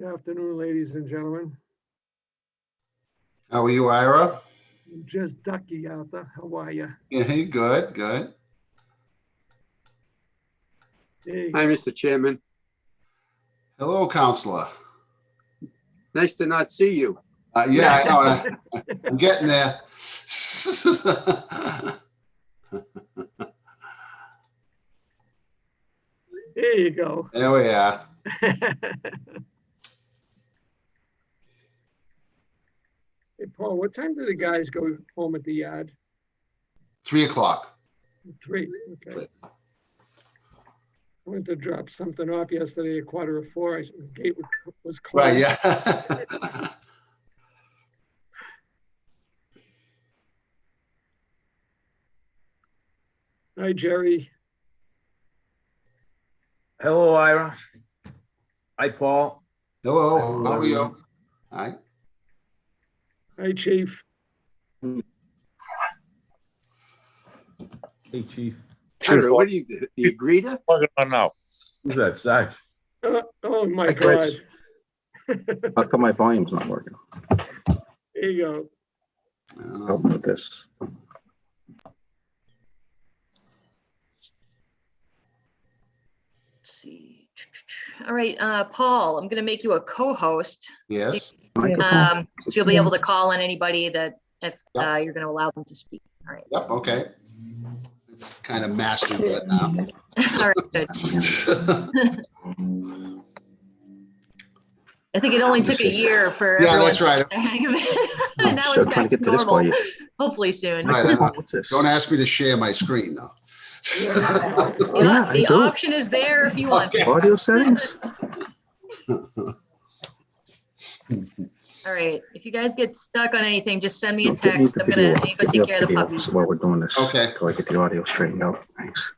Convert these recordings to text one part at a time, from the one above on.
Good afternoon, ladies and gentlemen. How are you, Ira? I'm just Ducky, Arthur. How are you? Yeah, hey, good, good. Hey, Hi, Mr. Chairman. Hello, Counselor. Nice to not see you. Yeah, I know. I'm getting there. there you go. There we are. Hey, Paul, what time do the guys go home at the yard? 3 o'clock. 3, okay. I went to drop something off yesterday at 3:45. The gate was closed. Right, yeah. Hi, Jerry. Hello, Ira. Hi, Paul. Hello, how are you? Hi. Hi, Chief. Hey, Chief. Ira, what do you agree to? Working on now. Who's that, Sarge? Oh, my Hi, Chris. God. How come my volume's not working? There you go. Help me with this. Let's see. All right, Paul, I'm going to make you a co-host. Yes. Microphone. So you'll be able to call on anybody that if Yep. you're going to allow them to speak. All right. Yep, okay. Kind of mastered that now. All right, good. I think it only took a year for Yeah, everyone that's right. to get the hang of it. I'm And now still it's trying back to to get to this for normal. you. Hopefully soon. Right, What's this? don't ask me to share my screen, though. Yeah, I The do. option is there if you want. Okay. Audio settings? All right. If you guys get stuck on anything, just send me a No, get me text. the I'm going video. to go Get me take up care of the video puppies. while we're doing this. Okay. Till I get the audio straightened out. Thanks.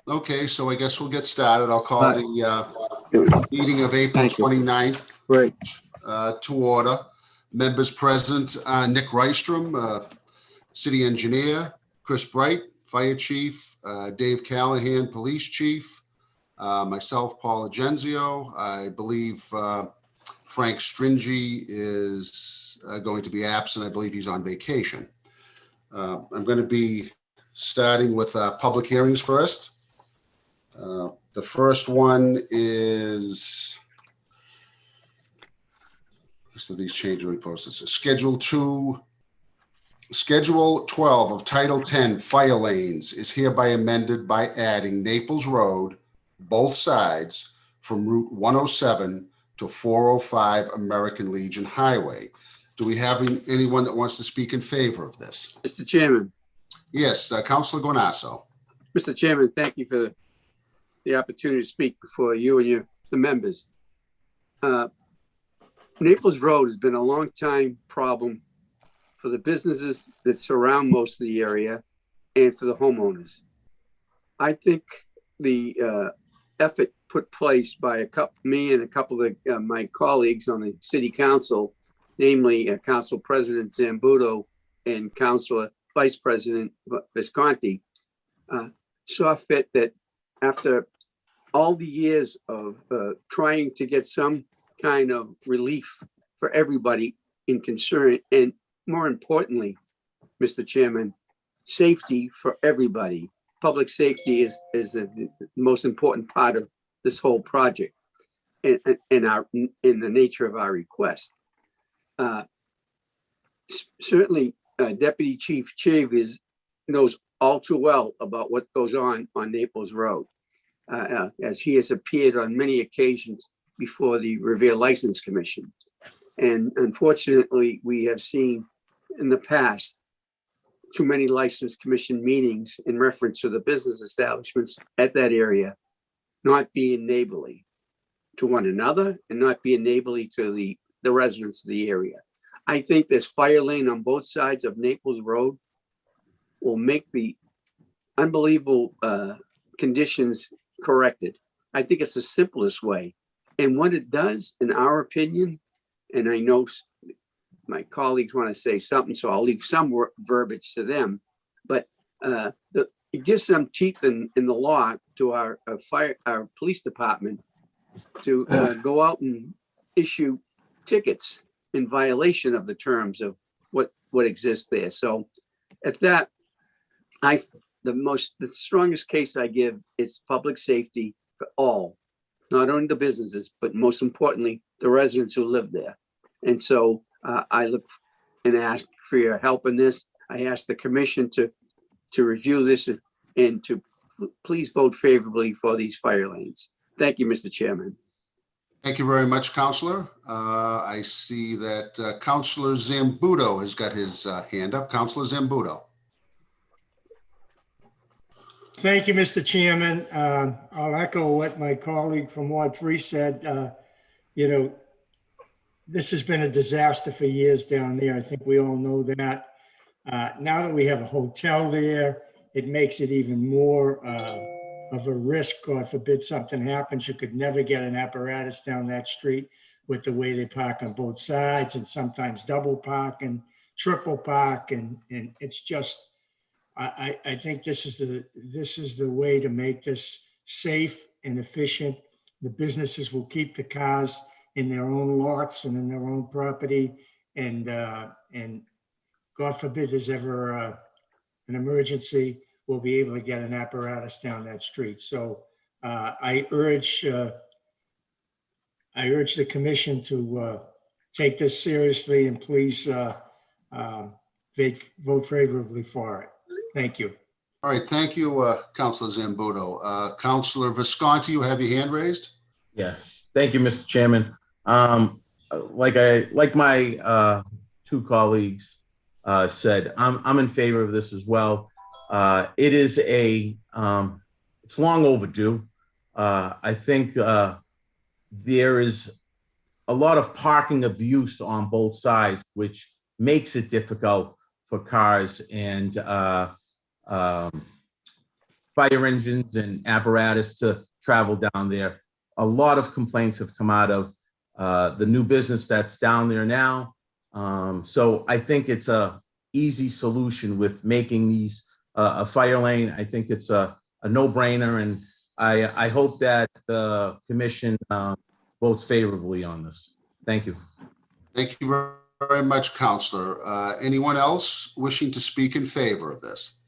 Okay, so I guess we'll get started. I'll call Hi. the Here we go. meeting of April Thank you. 29th Great. to order. Members present, Nick Rystrom, City Engineer, Chris Bright, Fire Chief, Dave Callahan, Police Chief, myself, Paul Agenzio. I believe Frank Stringy is going to be absent. I believe he's on vacation. I'm going to be starting with public hearings first. The first one is, so these change reposts. Schedule 12 of Title 10 fire lanes is hereby amended by adding Naples Road, both sides, from Route 107 to 405 American Legion Highway. Do we have anyone that wants to speak in favor of this? Mr. Chairman, Yes, Councilor Guanasso. Mr. Chairman, thank you for the opportunity to speak before you and the members. Naples Road has been a long time problem for the businesses that surround most of the area and for the homeowners. I think the effort put place by me and a couple of my colleagues on the city council, namely Council President Zambuto and Councilor Vice President Visconti, saw fit that after all the years of trying to get some kind of relief for everybody in concern, and more importantly, Mr. Chairman, safety for everybody. Public safety is the most important part of this whole project and in the nature of our request. Certainly, Deputy Chief Chavis knows all too well about what goes on Naples Road, as he has appeared on many occasions before the Revere License Commission. And unfortunately, we have seen in the past too many License Commission meetings in reference to the business establishments at that area not being neighborly to one another and not being neighborly to the residents of the area. I think this fire lane on both sides of Naples Road will make the unbelievable conditions corrected. I think it's the simplest way. And what it does, in our opinion, and I know my colleagues want to say something, so I'll leave some verbiage to them, but it gives some teeth in the law to our police department to go out and issue tickets in violation of the terms of what exists there. So if that, the strongest case I give is public safety for all, not only the businesses, but most importantly, the residents who live there. And so I look and ask for your help in this. I ask the commission to review this and to please vote favorably for these fire lanes. Thank you, Mr. Chairman. Thank you very much, Counselor. I see that Counselor Zambudo has got his hand up. Counselor Zambudo. Thank you, Mr. Chairman. I'll echo what my colleague from Ward 3 said. You know, this has been a disaster for years down there. I think we all know that. Now that we have a hotel there, it makes it even more of a risk. God forbid something happens. You could never get an apparatus down that street with the way they park on both sides, and sometimes double park and triple park. And it's just, I think this is the way to make this safe and efficient. The businesses will keep the cars in their own lots and in their own property. And God forbid there's ever an emergency, we'll be able to get an apparatus down that street. So I urge the commission to take this seriously, and please vote favorably for it. Thank you. All right, thank you, Counselor Zambudo. Counselor Visconti, you have your hand raised? Yes, thank you, Mr. Chairman. Like my two colleagues said, I'm in favor of this as well. It is it's long overdue. I think there is a lot of parking abuse on both sides, which makes it difficult for cars and fire engines and apparatus to travel down there. A lot of complaints have come out of the new business that's down there now. So I think it's a easy solution with making these a fire lane. I think it's a no-brainer, and I hope that the commission votes favorably on this. Thank you. Thank you very much, Counselor. Anyone else wishing to speak in favor of this?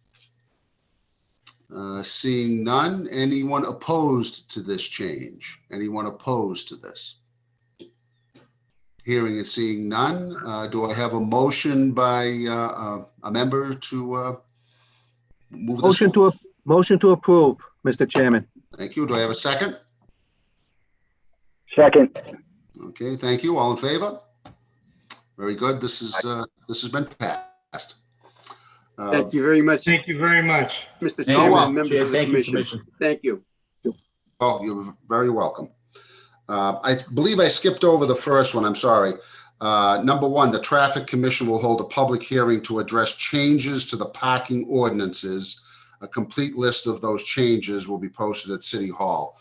Seeing none. Anyone opposed to this change? Anyone opposed to this? Hearing and seeing none. Do I have a motion by a member to move this? Motion to approve, Mr. Chairman. Thank you. Do I have a second? Second. Okay, thank you. All in favor? Very good. This has been passed. Thank you very much, Thank you very much. Mr. You're Chairman, welcome. members of the Thank you, commission. Thank you. Oh, you're very welcome. I believe I skipped over the first one. I'm sorry. Number one, the Traffic Commission will hold a public hearing to address changes to the parking ordinances. A complete list of those changes will be posted at City Hall.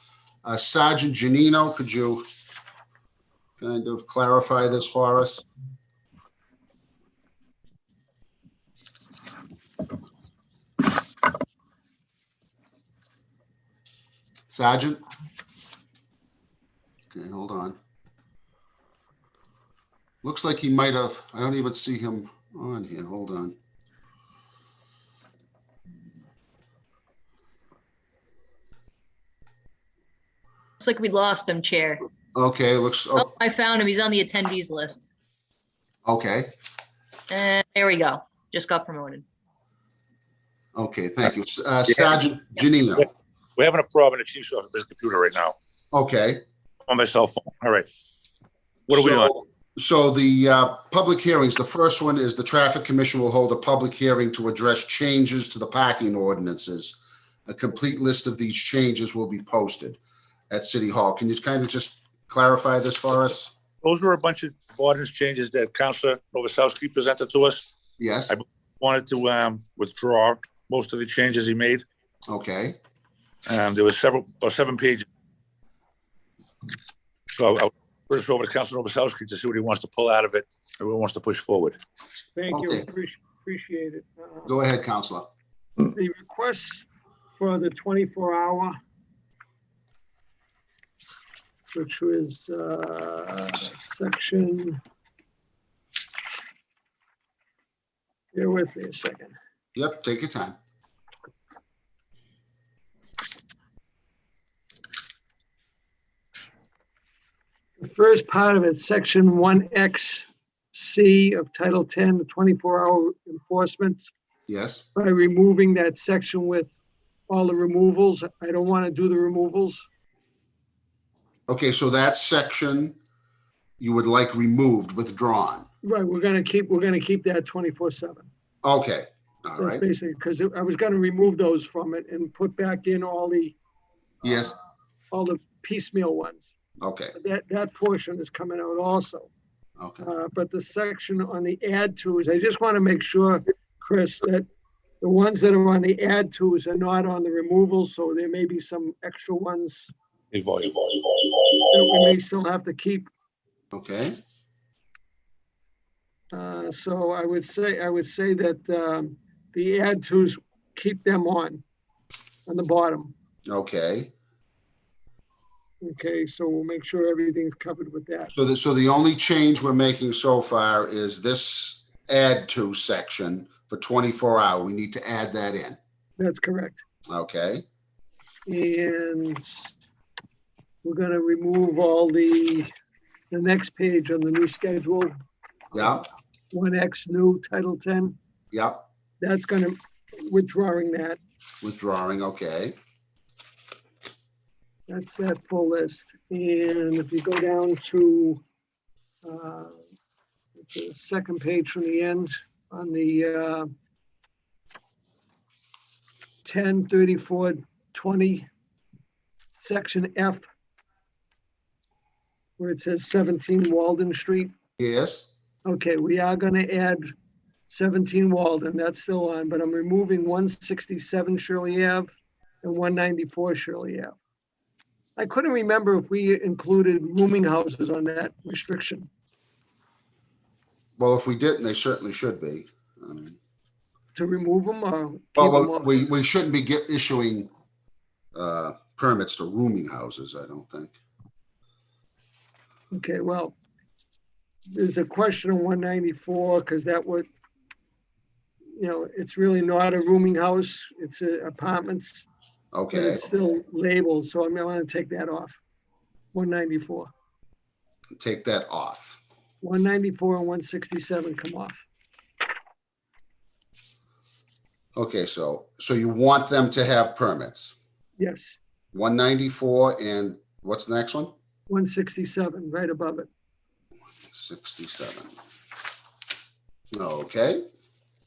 Sergeant Giannino, could you kind of clarify this for us? Sergeant? Okay, hold on. Looks like he might have, I don't even see him on here. Hold on. Looks like we lost him, Chair. Okay, looks, Oh, I found him. He's on the attendees list. okay. And there we go. Just got promoted. Okay, thank you. Sergeant Giannino. We're having a problem in the chief's office with his computer right now Okay. on my cell phone. All right. What are we on? So the public hearings, the first one is the Traffic Commission will hold a public hearing to address changes to the parking ordinances. A complete list of these changes will be posted at City Hall. Can you kind of just clarify this for us? Those were a bunch of ordinance changes that Councilor Novoselsky presented to us. Yes. I wanted to withdraw most of the changes he made. Okay. There was 7 pages. So I'll first over to Councilor Novoselsky to see what he wants to pull out of it or what he wants to push forward. Thank you. Okay. Appreciate it. Go ahead, Counselor. The requests for the 24-hour, which was section, bear with me a second. Yep, take your time. The first part of it, section 1XC of Title 10, the 24-hour enforcement, Yes, by removing that section with all the removals. I don't want to do the removals. okay, so that section you would like removed, withdrawn. Right, we're gonna keep that 24/7. Okay, all That's right, basically, because I was gonna remove those from it and put back in all the yes, piecemeal ones. okay, That portion is coming out also. okay. But the section on the add tos, I just want to make sure, Chris, that the ones that are on the add tos are not on the removals, so there may be some extra ones that we may still have to keep. Okay, So I would say that the add tos, keep them on the bottom. okay. Okay, so we'll make sure everything's covered with that. So the only change we're making so far is this add to section for 24-hour. We need to add that in. That's correct. Okay, And we're gonna remove all the next page on the new schedule, yeah, 1X new Title 10. yeah, That's gonna, withdrawing that. withdrawing, okay. That's that full list. And if you go down to the second page from the end on the 10/34/20, section F, where it says 17 Walden Street. Yes, Okay, we are gonna add 17 Walden, that's still on, but I'm removing 167 Shirley Ave and 194 Shirley Ave. I couldn't remember if we included rooming houses on that restriction. well, if we didn't, they certainly should be. To remove them or keep them Well, on? we shouldn't be issuing permits to rooming houses, I don't think. Okay, well, there's a question on 194, because that would, it's really not a rooming house, it's apartments, but Okay, it's still labeled, so I'm gonna take that off. 194. take that off. 194 and 167 come off. Okay, so you want them to have permits. Yes, 194 and what's the next one? 167, right above it. 67. Okay,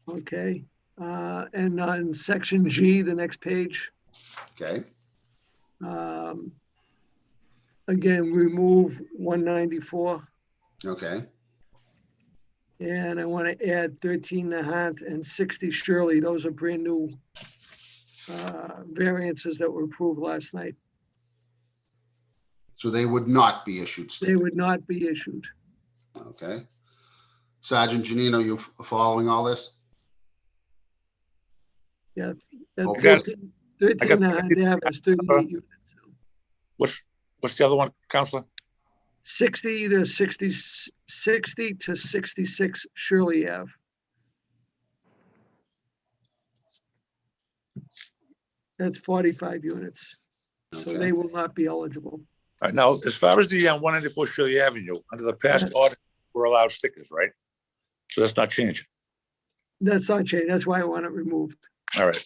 Okay, and on section G, the next page, okay, again, remove 194. okay, And I want to add 13 Nahant and 60 Shirley. Those are brand new variances that were approved last night. so they would not be issued They stickers. would not be issued. Okay. Sergeant Janino, you following all this? Yeah, that's Okay. 13 Nahant Ave is 38 units. What's the other one, Counselor? 60 to 66 Shirley Ave. That's 45 units. So Okay. they will not be eligible. All right, now, as far as the 194 Shirley Avenue, under the past order, we're allowed stickers, right? So that's not changing. That's not changed. That's why I want it removed. All right.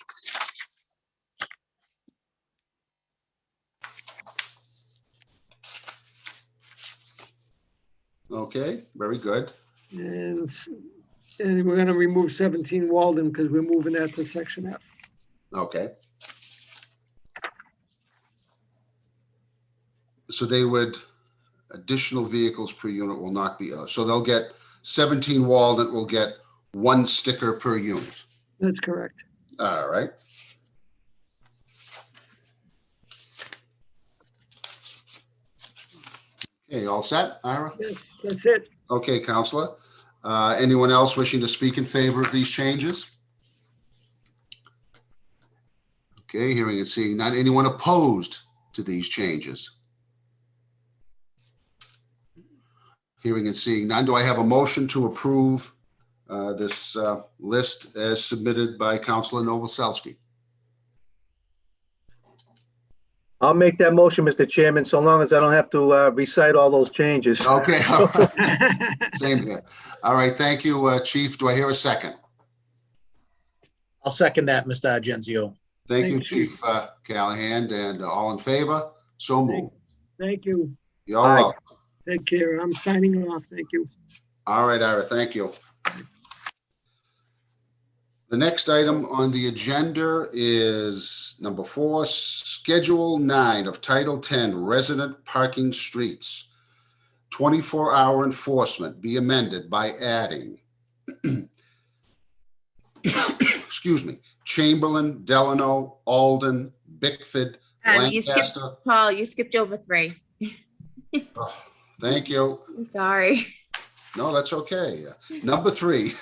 Okay, very good. And we're gonna remove 17 Walden because we're moving that to section F. Okay. So they would, additional vehicles per unit will not be, so they'll get 17 Walnut will get 1 sticker per unit. That's correct. All right. Okay, all set, Ira? Yes, that's it. Okay, Counselor. Anyone else wishing to speak in favor of these changes? Okay, hearing and seeing none. Anyone opposed to these changes? Hearing and seeing none. Do I have a motion to approve this list as submitted by Councilor Novoselsky? I'll make that motion, Mr. Chairman, so long as I don't have to recite all those changes. Okay, all right. Same here. All right, thank you, Chief. Do I hear a second? I'll second that, Mr. Agenzio. Thank you, Thank you. Chief Callahan, and all in favor? So moved. Thank you. You're Aye. welcome. Take care. I'm signing off. Thank you. All right, Ira, thank you. The next item on the agenda is number 4, Schedule 9 of Title 10 Resident Parking Streets. 24-hour enforcement be amended by adding, excuse me, Chamberlain, Delano, Alden, Bickford, You skipped, Lancaster. Paul, you skipped over 3. Oh, thank you. I'm sorry. No, that's okay. Number 3.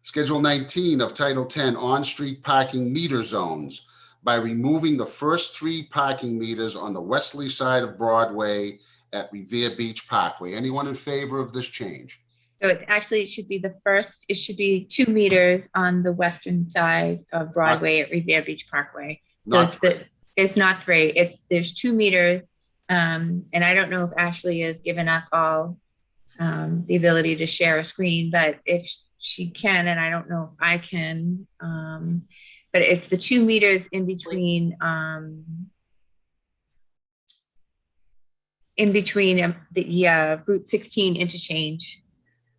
Schedule 19 of Title 10 on-street parking meter zones by removing the first 3 parking meters on the westerly side of Broadway at Revere Beach Parkway. Anyone in favor of this change? So it should be it should be 2 meters on the western side of Broadway at Revere Beach Parkway. So Not it's not 3. There's 2 meters. And I don't know if Ashley has given us all the ability to share a screen, but if she can, and I don't know if I can, but it's the 2 meters in between the Route 16 interchange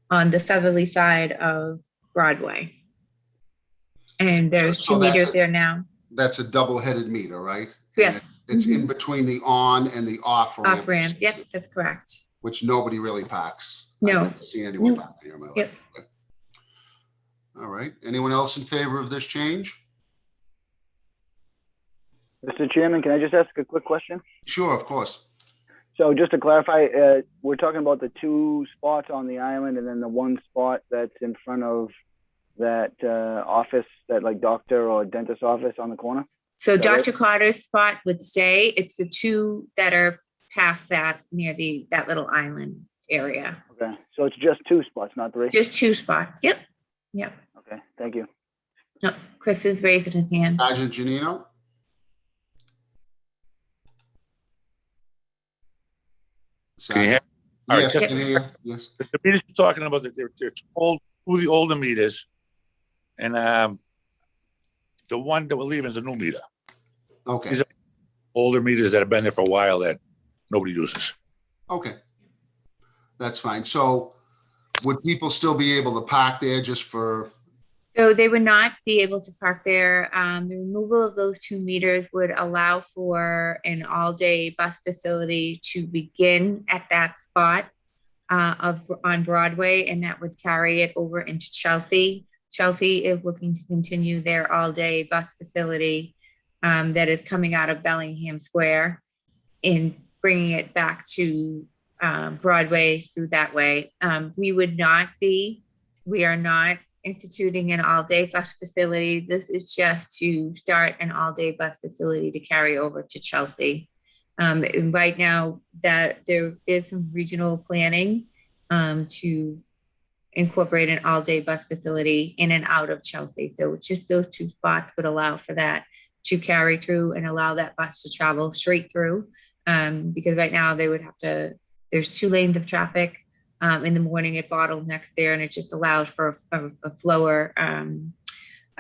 on the southerly side of Broadway. And there's So 2 that's meters there now. That's a double-headed meter, right? Yes. And it's in between the on and the off ramp. Off ramp. Yep, that's correct. Which nobody really parks. No. I don't see anyone No. park there in my Yep. life. Okay. All right. Anyone else in favor of this change? Mr. Chairman, can I just ask a quick question? Sure, of course. So just to clarify, we're talking about the 2 spots on the island and then the 1 spot that's in front of that office, that like doctor or dentist office on the corner? So Is that right? Dr. Carter's spot would stay. It's the 2 that are past that near that little island area. Okay, so it's just 2 spots, not 3? Just 2 spots. Yep. Yep. Okay, thank you. No, Chris is raising his hand. Sergeant Janino? Can you hear? All right, Yes, just- I can hear you. Yes. The meters you're talking about, they're old, 2 of the older meters. And the one that we're leaving is a new meter. Okay, These are older meters that have been there for a while that nobody uses. okay. That's fine. So would people still be able to park there just for, So they would not be able to park there. The removal of those 2 meters would allow for an all-day bus facility to begin at that spot on Broadway, and that would carry it over into Chelsea. Chelsea is looking to continue their all-day bus facility that is coming out of Bellingham Square and bringing it back to Broadway through that way. We are not instituting an all-day bus facility. This is just to start an all-day bus facility to carry over to Chelsea. And right now, that there is some regional planning to incorporate an all-day bus facility in and out of Chelsea. So it's just those 2 spots would allow for that to carry through and allow that bus to travel straight through. Because right now they would have to, there's 2 lanes of traffic. In the morning it bottlenecks there, and it just allows for a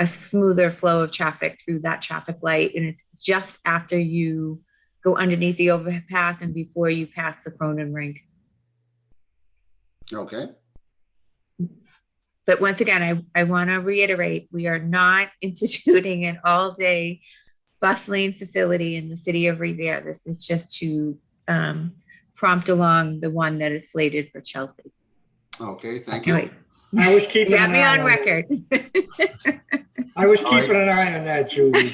smoother flow of traffic through that traffic light. And it's just after you go underneath the overpass and before you pass the Cronin Rink. okay, But once again, I want to reiterate, we are not instituting an all-day bus lane facility in the city of Revere. This is just to prompt along the one that is slated for Chelsea. okay, thank you. Anyway, I was keeping you have an me eye on on record. I was All right. keeping an eye on that, Julie.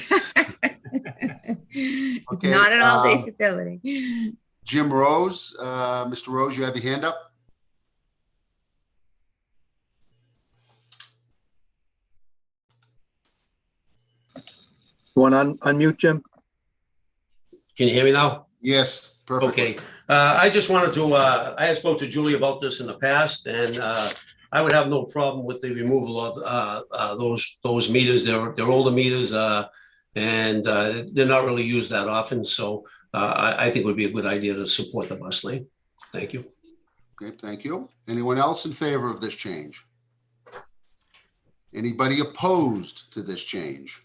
It's Okay, not an all-day facility. Jim Rose, Mr. Rose, you have your hand up? You want to unmute, Jim? Can you hear me now? Yes, perfect. Okay. I just wanted to, I had spoke to Julie about this in the past, and I would have no problem with the removal of those meters. They're older meters, and they're not really used that often. So I think it would be a good idea to support the bus lane. Thank you. Okay, thank you. Anyone else in favor of this change? Anybody opposed to this change?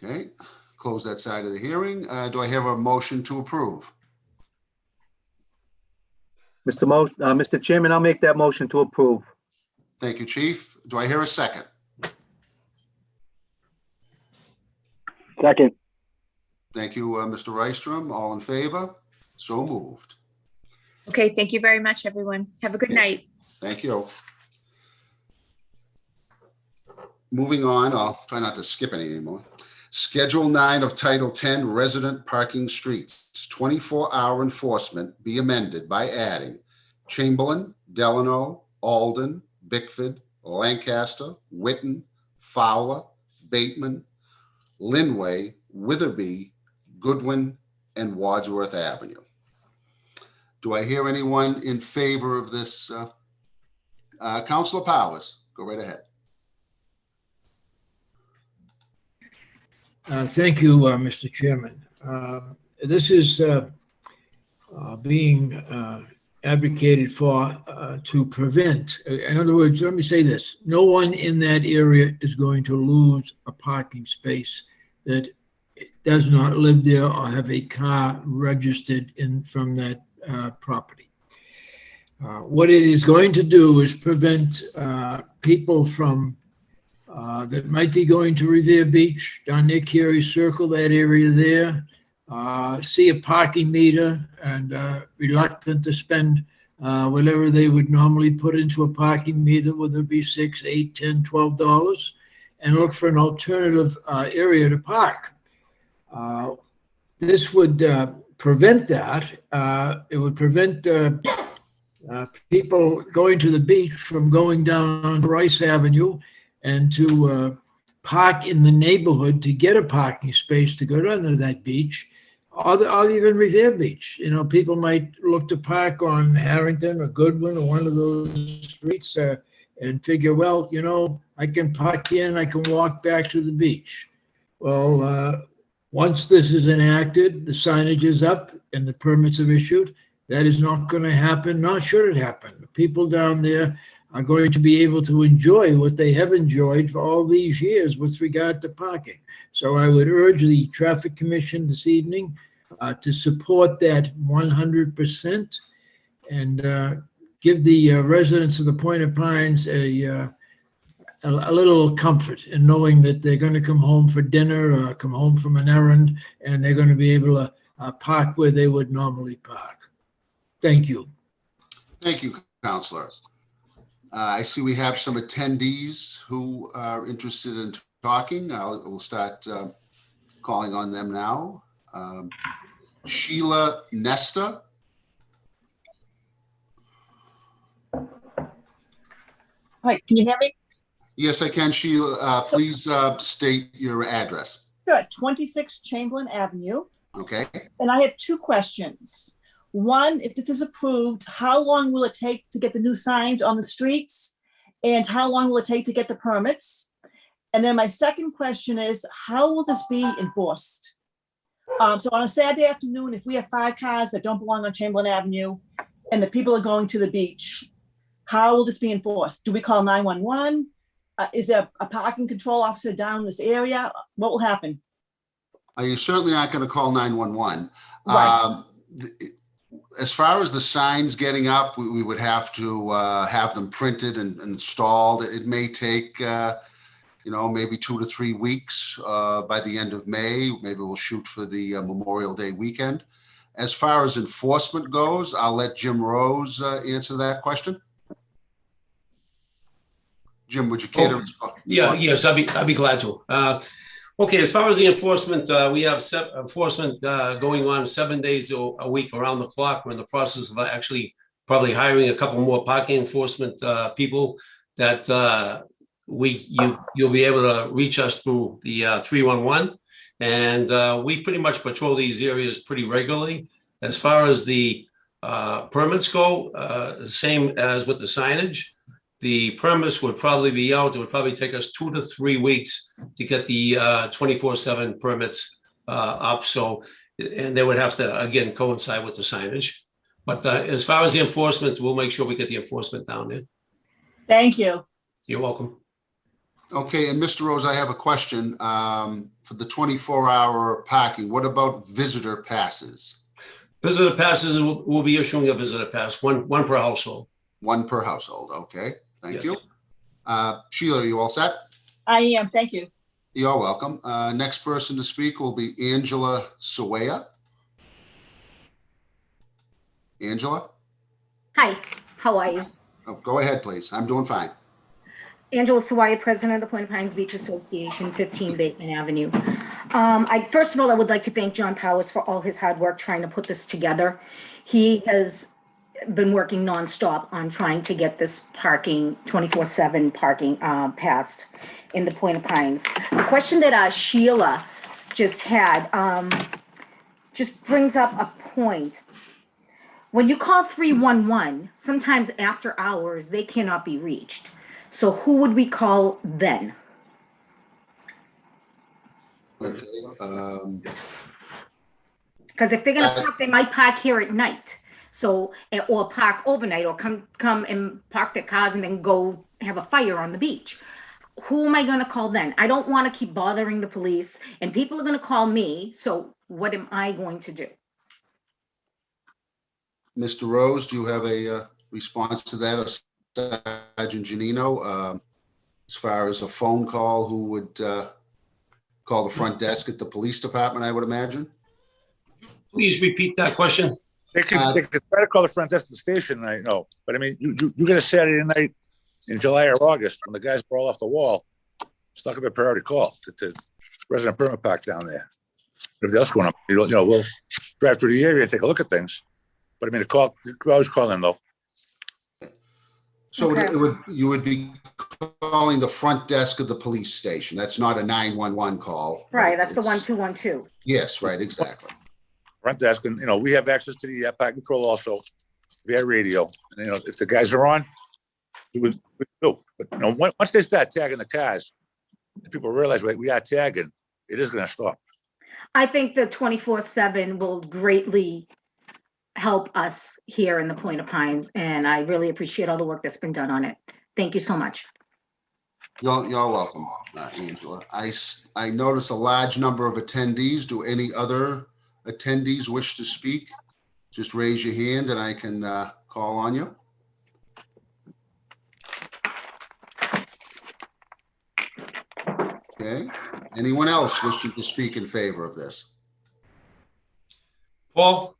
Okay, close that side of the hearing. Do I have a motion to approve? Mr. Chairman, I'll make that motion to approve. Thank you, Chief. Do I hear a second? Second. Thank you, Mr. Rystrom. All in favor? So moved. Okay, thank you very much, everyone. Have a good night. Thank you. Moving on, I'll try not to skip any anymore. Schedule 9 of Title 10 Resident Parking Streets, 24-hour enforcement be amended by adding Chamberlain, Delano, Alden, Bickford, Lancaster, Whitten, Fowler, Bateman, Linway, Witherby, Goodwin, and Wadsworth Avenue. Do I hear anyone in favor of this? Councilor Powers, go right ahead. Thank you, Mr. Chairman. This is being advocated for to prevent, in other words, let me say this, no one in that area is going to lose a parking space that does not live there or have a car registered in from that property. What it is going to do is prevent people from that might be going to Revere Beach, down near Cary Circle, that area there, see a parking meter and reluctant to spend whatever they would normally put into a parking meter, whether it be $6, $8, $10, $12, and look for an alternative area to park. This would prevent that. It would prevent people going to the beach from going down Rice Avenue and to park in the neighborhood to get a parking space to go down to that beach, or even Revere Beach. You know, people might look to park on Harrington or Goodwin or one of those streets and figure, well, you know, I can park here and I can walk back to the beach. Well, once this is enacted, the signage is up and the permits are issued, that is not going to happen, nor should it happen. The people down there are going to be able to enjoy what they have enjoyed for all these years with regard to parking. So I would urge the Traffic Commission this evening to support that 100% and give the residents of the Point of Pines a little comfort in knowing that they're going to come home for dinner or come home from an errand and they're going to be able to park where they would normally park. Thank you. Thank you, Councilor. I see we have some attendees who are interested in talking. We'll start calling on them now. Sheila Nesta. Hi, can you hear me? Yes, I can, Sheila. Please state your address. Sure, 26 Chamberlain Avenue. Okay. And I have two questions. One, if this is approved, how long will it take to get the new signs on the streets? And how long will it take to get the permits? And then my second question is, how will this be enforced? So on a Saturday afternoon, if we have 5 cars that don't belong on Chamberlain Avenue and the people are going to the beach, how will this be enforced? Do we call 911? Is there a parking control officer down in this area? What will happen? You certainly aren't going to call 911. Right. As far as the signs getting up, we would have to have them printed and installed. It may take, maybe 2 to 3 weeks by the end of May. Maybe we'll shoot for the Memorial Day weekend. As far as enforcement goes, I'll let Jim Rose answer that question. Jim, would you care to respond? Yes, I'd be glad to. Okay, as far as the enforcement, we have enforcement going on 7 days a week around the clock. We're in the process of actually probably hiring a couple more parking enforcement people that you'll be able to reach us through the 311. And we pretty much patrol these areas pretty regularly. As far as the permits go, same as with the signage. The permits would probably be out. It would probably take us 2 to 3 weeks to get the 24/7 permits up. So, and they would have to, again, coincide with the signage. But as far as the enforcement, we'll make sure we get the enforcement down there. Thank you. You're welcome. Okay, and Mr. Rose, I have a question for the 24-hour parking. What about visitor passes? Visitor passes, we'll be issuing a visitor pass, one per household. One per household. Okay, thank Yeah. you. Sheila, are you all set? I am. Thank you. You're welcome. Next person to speak will be Angela Sawaya. Angela? Hi, how are you? Oh, go ahead, please. I'm doing fine. Angela Sawaya, President of the Point of Pines Beach Association, 15 Bateman Avenue. First of all, I would like to thank John Powers for all his hard work trying to put this together. He has been working nonstop on trying to get this parking, 24/7 parking passed in the Point of Pines. The question that Sheila just had just brings up a point. When you call 311, sometimes after hours, they cannot be reached. So who would we call then? Okay. Because if they're gonna park, they might park here at night. So, or park overnight, or come and park their cars and then go have a fire on the beach. Who am I gonna call then? I don't wanna keep bothering the police, and people are gonna call me, so what am I going to do? Mr. Rose, do you have a response to that? Or Sergeant Janino, as far as a phone call, who would call the front desk at the police department, I would imagine? Please repeat that question. They could try to call the front desk of the station, I know. But I mean, you get a Saturday night in July or August when the guys roll off the wall, it's not gonna be a priority call to resident permit park down there. If that's going on, we'll drive through the area and take a look at things. But I mean, you could always call in though. So Okay. you would be calling the front desk of the police station. That's not a 911 call. Right, that's the 1212. Yes, right, exactly. Front desk, and we have access to the park control also via radio. And if the guys are on, we do. But once they start tagging the cars, and people realize we are tagging, it is going to stop. I think the 24/7 will greatly help us here in the Point of Pines, and I really appreciate all the work that's been done on it. Thank you so much. You're welcome, Angela. I notice a large number of attendees. Do any other attendees wish to speak? Just raise your hand and I can call on you. Okay. Anyone else wishing to speak in favor of this? Paul,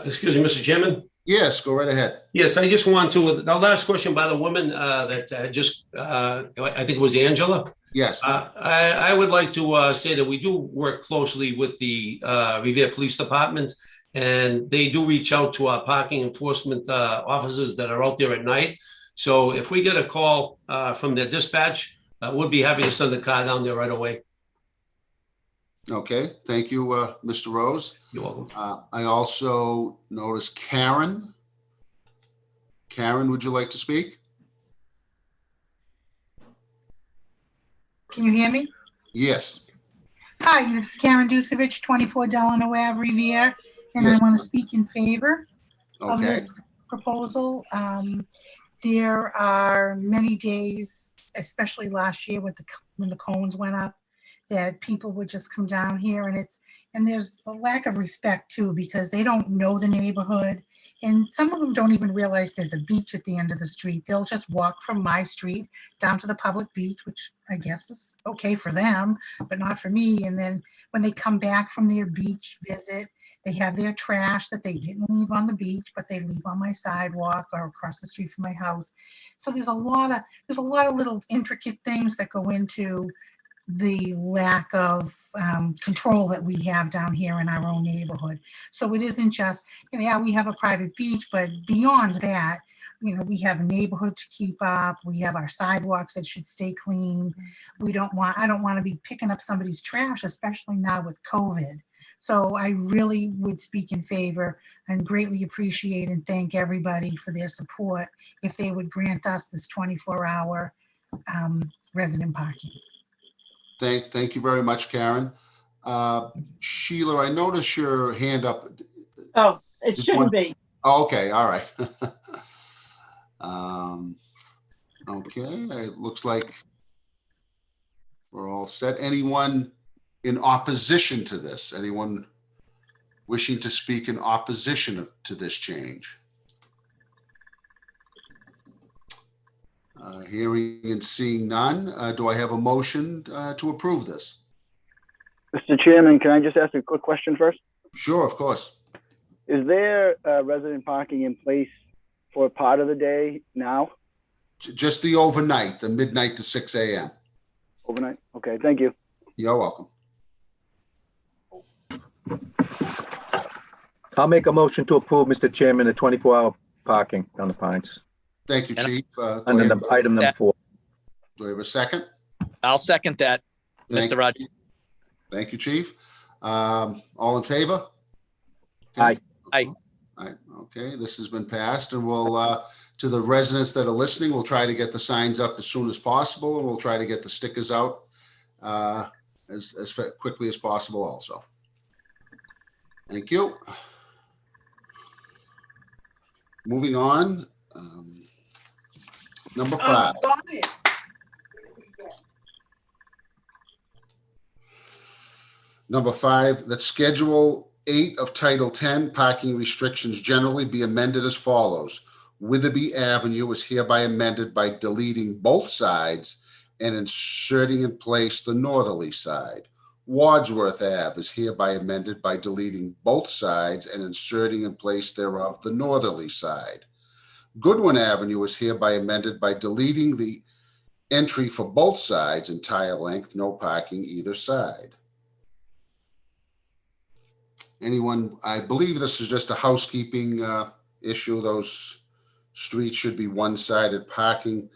excuse me, Mr. Chairman. Yes, go right ahead. Yes, I just want to, the last question by the woman that I think it was Angela. Yes. I would like to say that we do work closely with the Revere Police Department, and they do reach out to our parking enforcement officers that are out there at night. So if we get a call from their dispatch, we'll be happy to send the car down there right away. Okay, thank you, Mr. Rose. You're welcome. I also notice Karen. Karen, would you like to speak? Can you hear me? Yes. Hi, this is Karen Dusevich, 24 Delano Ave, Revere, and Yes. I want to speak in favor of Okay. this proposal. There are many days, especially last year when the cones went up, that people would just come down here, and there's a lack of respect too, because they don't know the neighborhood, and some of them don't even realize there's a beach at the end of the street. They'll just walk from my street down to the public beach, which I guess is okay for them, but not for me. And then when they come back from their beach visit, they have their trash that they didn't leave on the beach, but they leave on my sidewalk or across the street from my house. So there's a lot of little intricate things that go into the lack of control that we have down here in our own neighborhood. So it isn't just, yeah, we have a private beach, but beyond that, you know, we have a neighborhood to keep up. We have our sidewalks that should stay clean. I don't want to be picking up somebody's trash, especially now with COVID. So I really would speak in favor and greatly appreciate and thank everybody for their support if they would grant us this 24-hour resident parking. Thank you very much, Karen. Sheila, I noticed your hand up. Oh, it shouldn't be. Oh, okay, all right. Okay, it looks like we're all set. Anyone in opposition to this? Anyone wishing to speak in opposition to this change? Hearing and seeing none, do I have a motion to approve this? Mr. Chairman, can I just ask a quick question first? Sure, of course. Is there resident parking in place for part of the day now? Just the overnight, the midnight to 6 a.m. Overnight? Okay, thank you. You're welcome. I'll make a motion to approve, Mr. Chairman, the 24-hour parking on the Pines. Thank you, Chief. Under item number 4. Do I have a second? I'll second that, Mr. Rogers. Thank you, Chief. All in favor? Aye. Aye. All right, okay, this has been passed, and we'll, to the residents that are listening, we'll try to get the signs up as soon as possible, and we'll try to get the stickers out as quickly as possible also. Thank you. Moving on. Number 5. Number 5, that Schedule 8 of Title 10 parking restrictions generally be amended as follows. Witherby Avenue is hereby amended by deleting both sides and inserting in place the northerly side. Wadsworth Ave is hereby amended by deleting both sides and inserting in place thereof the northerly side. Goodwin Avenue is hereby amended by deleting the entry for both sides, entire length, no parking either side. Anyone, I believe this is just a housekeeping issue. Those streets should be one-sided parking.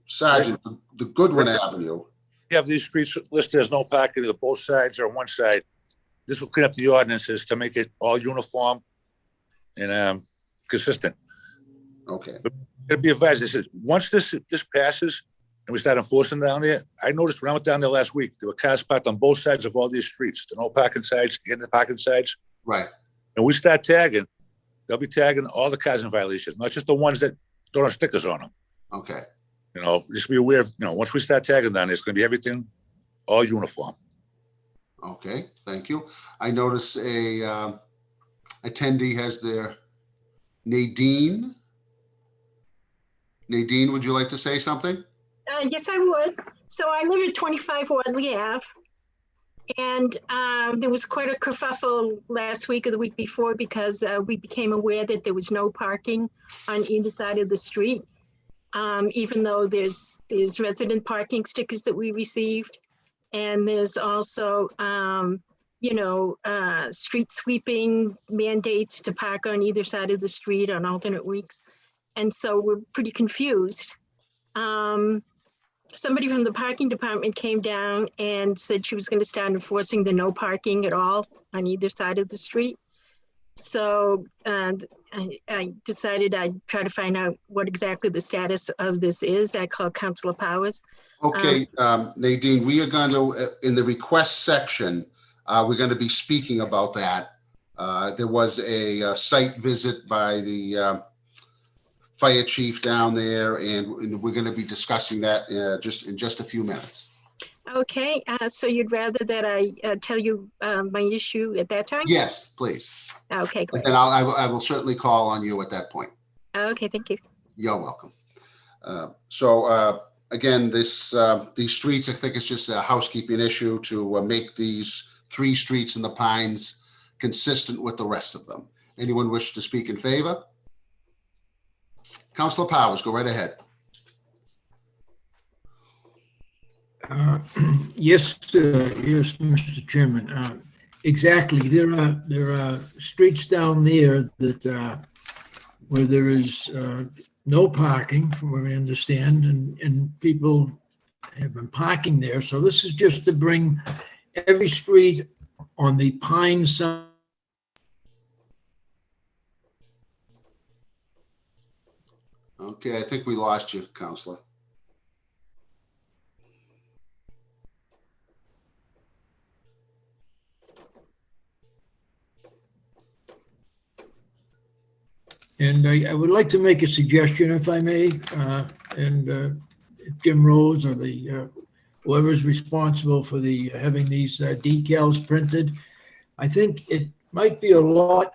Sergeant, the Goodwin Avenue. You have these streets listed as no parking, either both sides or one side. This will clean up the ordinances to make it all uniform and consistent. Okay. But it'll be advised, this is, once this passes and we start enforcing down there, I noticed when I went down there last week, there were cars parked on both sides of all these streets, the no parking sides and the parking sides. Right. And we start tagging, they'll be tagging all the cars in violation, not just the ones that don't have stickers on them. Okay. You know, just be aware of, you know, once we start tagging down, it's going to be everything all uniform. Okay, thank you. I notice a attendee has their Nadine. Nadine, would you like to say something? Yes, I would. So I live at 25 Wadley Ave, and there was quite a kerfuffle last week or the week before because we became aware that there was no parking on either side of the street, even though there's resident parking stickers that we received, and there's also street sweeping mandates to park on either side of the street on alternate weeks, and so we're pretty confused. Somebody from the parking department came down and said she was going to start enforcing the no parking at all on either side of the street. So I decided I'd try to find out what exactly the status of this is. I called Councilor Powers. Okay, Nadine, we are going to, in the request section, we're going to be speaking about that. There was a site visit by the fire chief down there, and we're going to be discussing that in just a few minutes. Okay, so you'd rather that I tell you my issue at that time? Yes, please. Okay, great. And I will certainly call on you at that point. Okay, thank you. You're welcome. Again, these streets, I think it's just a housekeeping issue to make these 3 streets in the Pines consistent with the rest of them. Anyone wish to speak in favor? Councilor Powers, go right ahead. Yes, Mr. Chairman. Exactly. There are streets down there that where there is no parking, from what I understand, and people have been parking there. So this is just to bring every street on the Pine side. Okay, I think we lost you, Counselor. And I would like to make a suggestion, if I may, if Jim Rose or whoever's responsible for having these decals printed, I think it might be a lot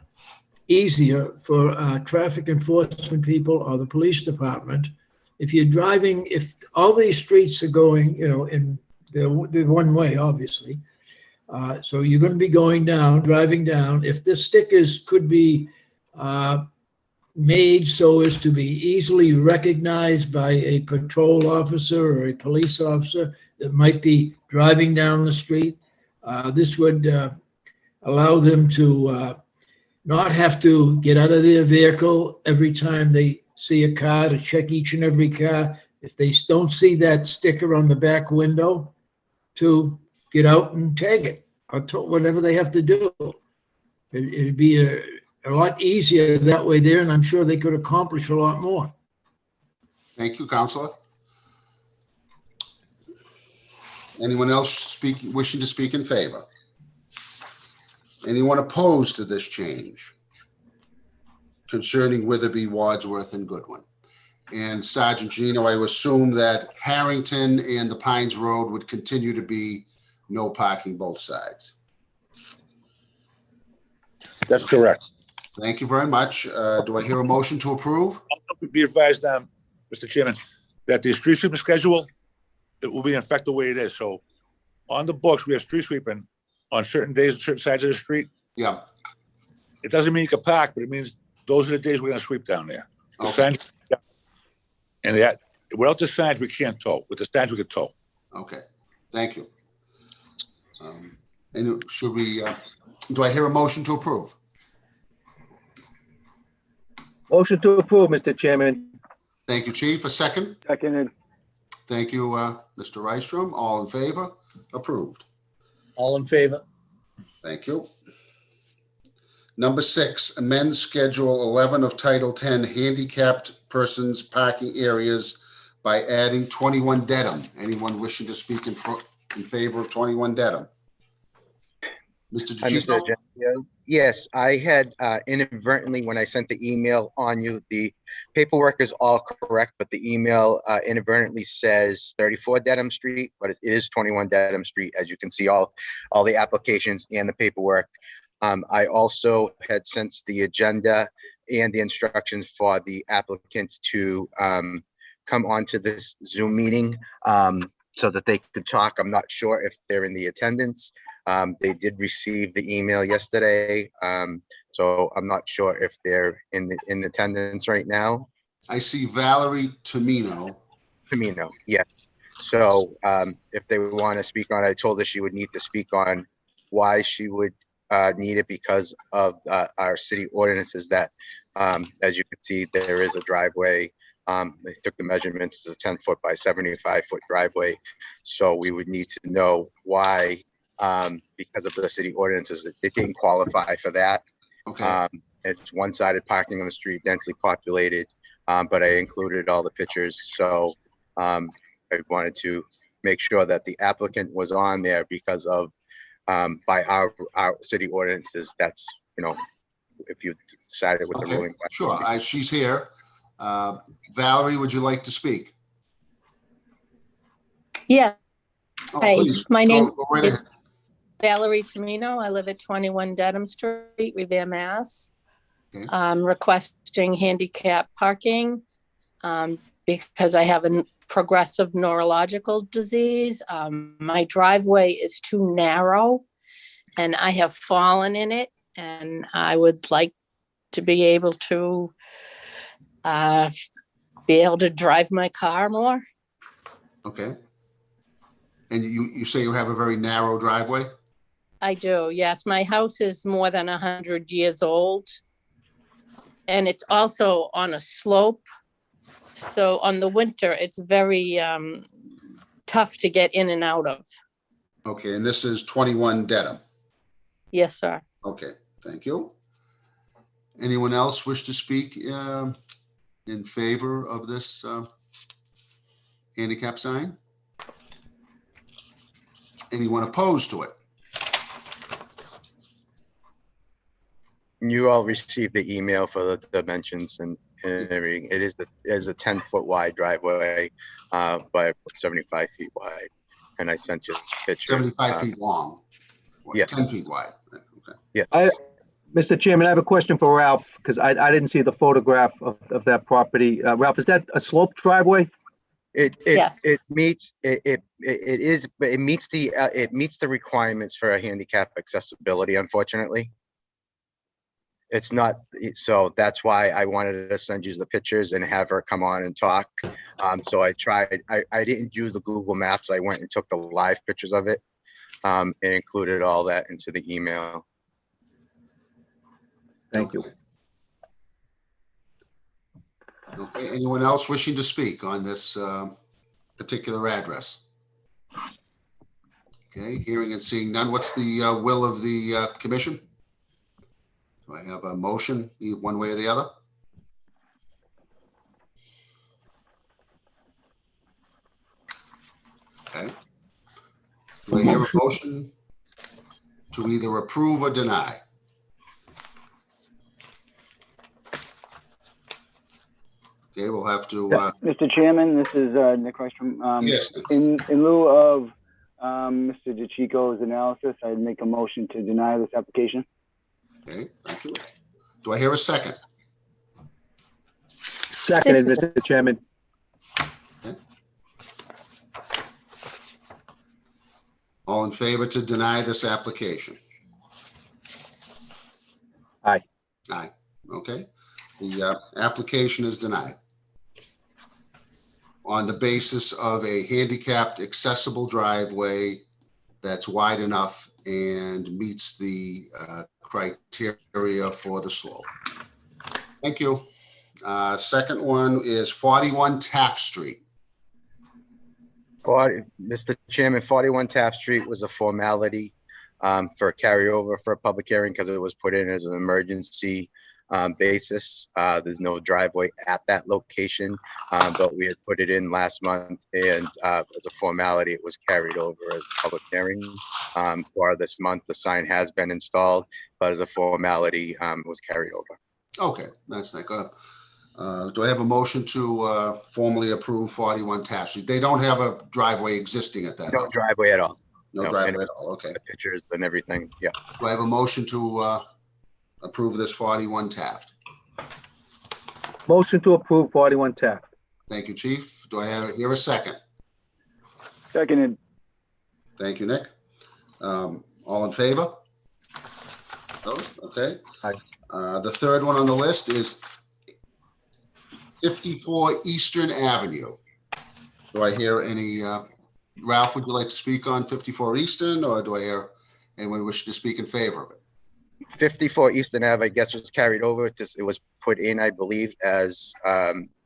easier for traffic enforcement people or the police department if you're driving, if all these streets are going, in the one way, obviously. So you're going to be going down, driving down. If the stickers could be made so as to be easily recognized by a patrol officer or a police officer that might be driving down the street, this would allow them to not have to get out of their vehicle every time they see a car to check each and every car. If they don't see that sticker on the back window, to get out and tag it or whatever they have to do. It'd be a lot easier that way there, and I'm sure they could accomplish a lot more. Thank you, Counselor. Anyone else wishing to speak in favor? Anyone opposed to this change concerning Witherby, Wadsworth, and Goodwin? And Sergeant Gino, I assume that Harrington and the Pines Road would continue to be no parking both sides. That's correct. Thank you very much. Do I hear a motion to approve? Be advised, Mr. Chairman, that the street sweeping schedule, it will be in effect the way it is. So on the books, we have street sweeping on certain days, on certain sides of the street. Yeah. It doesn't mean you can park, but it means those are the days we're going to sweep down there. The signs, and without the signs, we can't tow. With the signs, we can tow. Okay. Thank you. And should we, do I hear a motion to approve? Motion to approve, Mr. Chairman. Thank you, Chief. A second? Seconded. Thank you, Mr. Rystrom. All in favor? Approved. All in favor? Thank you. Number 6, amend Schedule 11 of Title 10, handicapped persons parking areas by adding 21 Dedham. Anyone wishing to speak in favor of 21 Dedham? Mr. DeCicco? Yes, I had inadvertently, when I sent the email on you, the paperwork is all correct, but the email inadvertently says 34 Dedham Street, but it is 21 Dedham Street, as you can see all the applications and the paperwork. I also had sent the agenda and the instructions for the applicants to come onto this Zoom meeting so that they could talk. I'm not sure if they're in the attendance. They did receive the email yesterday, so I'm not sure if they're in attendance right now. I see Valerie Tomino. Tomino, yes. So if they want to speak on it, I told her she would need to speak on why she would need it because of our city ordinances that, as you can see, there is a driveway. They took the measurements. It's a 10-foot by 75-foot driveway. So we would need to know why, because of the city ordinances, it didn't qualify for that. Okay. It's one-sided parking on the street, densely populated, but I included all the pictures. So I wanted to make sure that the applicant was on there because of by our city ordinances. That's, if you decided with the ruling. Sure, she's here. Valerie, would you like to speak? Yeah. Oh, Hi, please, my name go right ahead. is Valerie Tomino. I live at 21 Dedham Street, Revere, Mass. Okay. I'm requesting handicap parking because I have a progressive neurological disease. My driveway is too narrow and I have fallen in it, and I would like to be able to drive my car more. Okay. And you say you have a very narrow driveway? I do, yes. My house is more than 100 years old. and it's also on a slope. So on the winter, it's very tough to get in and out of. Okay, and this is 21 Dedham. Yes, sir. Okay, thank you. Anyone else wish to speak in favor of this handicap sign? Anyone opposed to it? You all received the email for the dimensions and everything. It is a 10-foot wide driveway, by 75 feet wide. And I sent you a picture. 75 feet long. Yeah. 10 feet wide. Okay. Yes. Mr. Chairman, I have a question for Ralph, because I didn't see the photograph of that property. Ralph, is that a sloped driveway? Yes. It meets the requirements for a handicap accessibility, unfortunately. It's not, so that's why I wanted to send you the pictures and have her come on and talk. So I tried, I didn't use the Google Maps. I went and took the live pictures of it, and included all that into the email. Thank you. Okay, anyone else wishing to speak on this particular address? Okay, hearing and seeing none. What's the will of the commission? Do I have a motion, one way or the other? Okay. Do I hear a motion to either approve or deny? Okay, we'll have to. Mr. Chairman, this is Nick Rystrom. Yes. In lieu of Mr. DeChico's analysis, I'd make a motion to deny this application. Okay, thank you. Do I hear a second? Seconded, Mr. Chairman. Okay. All in favor to deny this application? Aye. Aye. Okay. The application is denied on the basis of a handicapped accessible driveway that's wide enough and meets the criteria for the slope. Thank you. Second one is 41 Taft Street. Mr. Chairman, 41 Taft Street was a formality for a carryover for a public hearing because it was put in as an emergency basis. There's no driveway at that location, but we had put it in last month, and as a formality, it was carried over as a public hearing for this month. The sign has been installed, but as a formality, it was carried over. Okay, that's not good. Do I have a motion to formally approve 41 Taft Street? They don't have a driveway existing at that. No driveway at all. No driveway at all. Okay. Pictures and everything. Yeah. Do I have a motion to approve this 41 Taft? Motion to approve 41 Taft. Thank you, Chief. Do I hear a second? Seconded. Thank you, Nick. All in favor? Those? Okay. Aye. The third one on the list is 54 Eastern Avenue. Do I hear any, Ralph, would you like to speak on 54 Eastern, or do I hear anyone wish to speak in favor of it? 54 Eastern Ave, I guess, was carried over. It was put in, I believe, as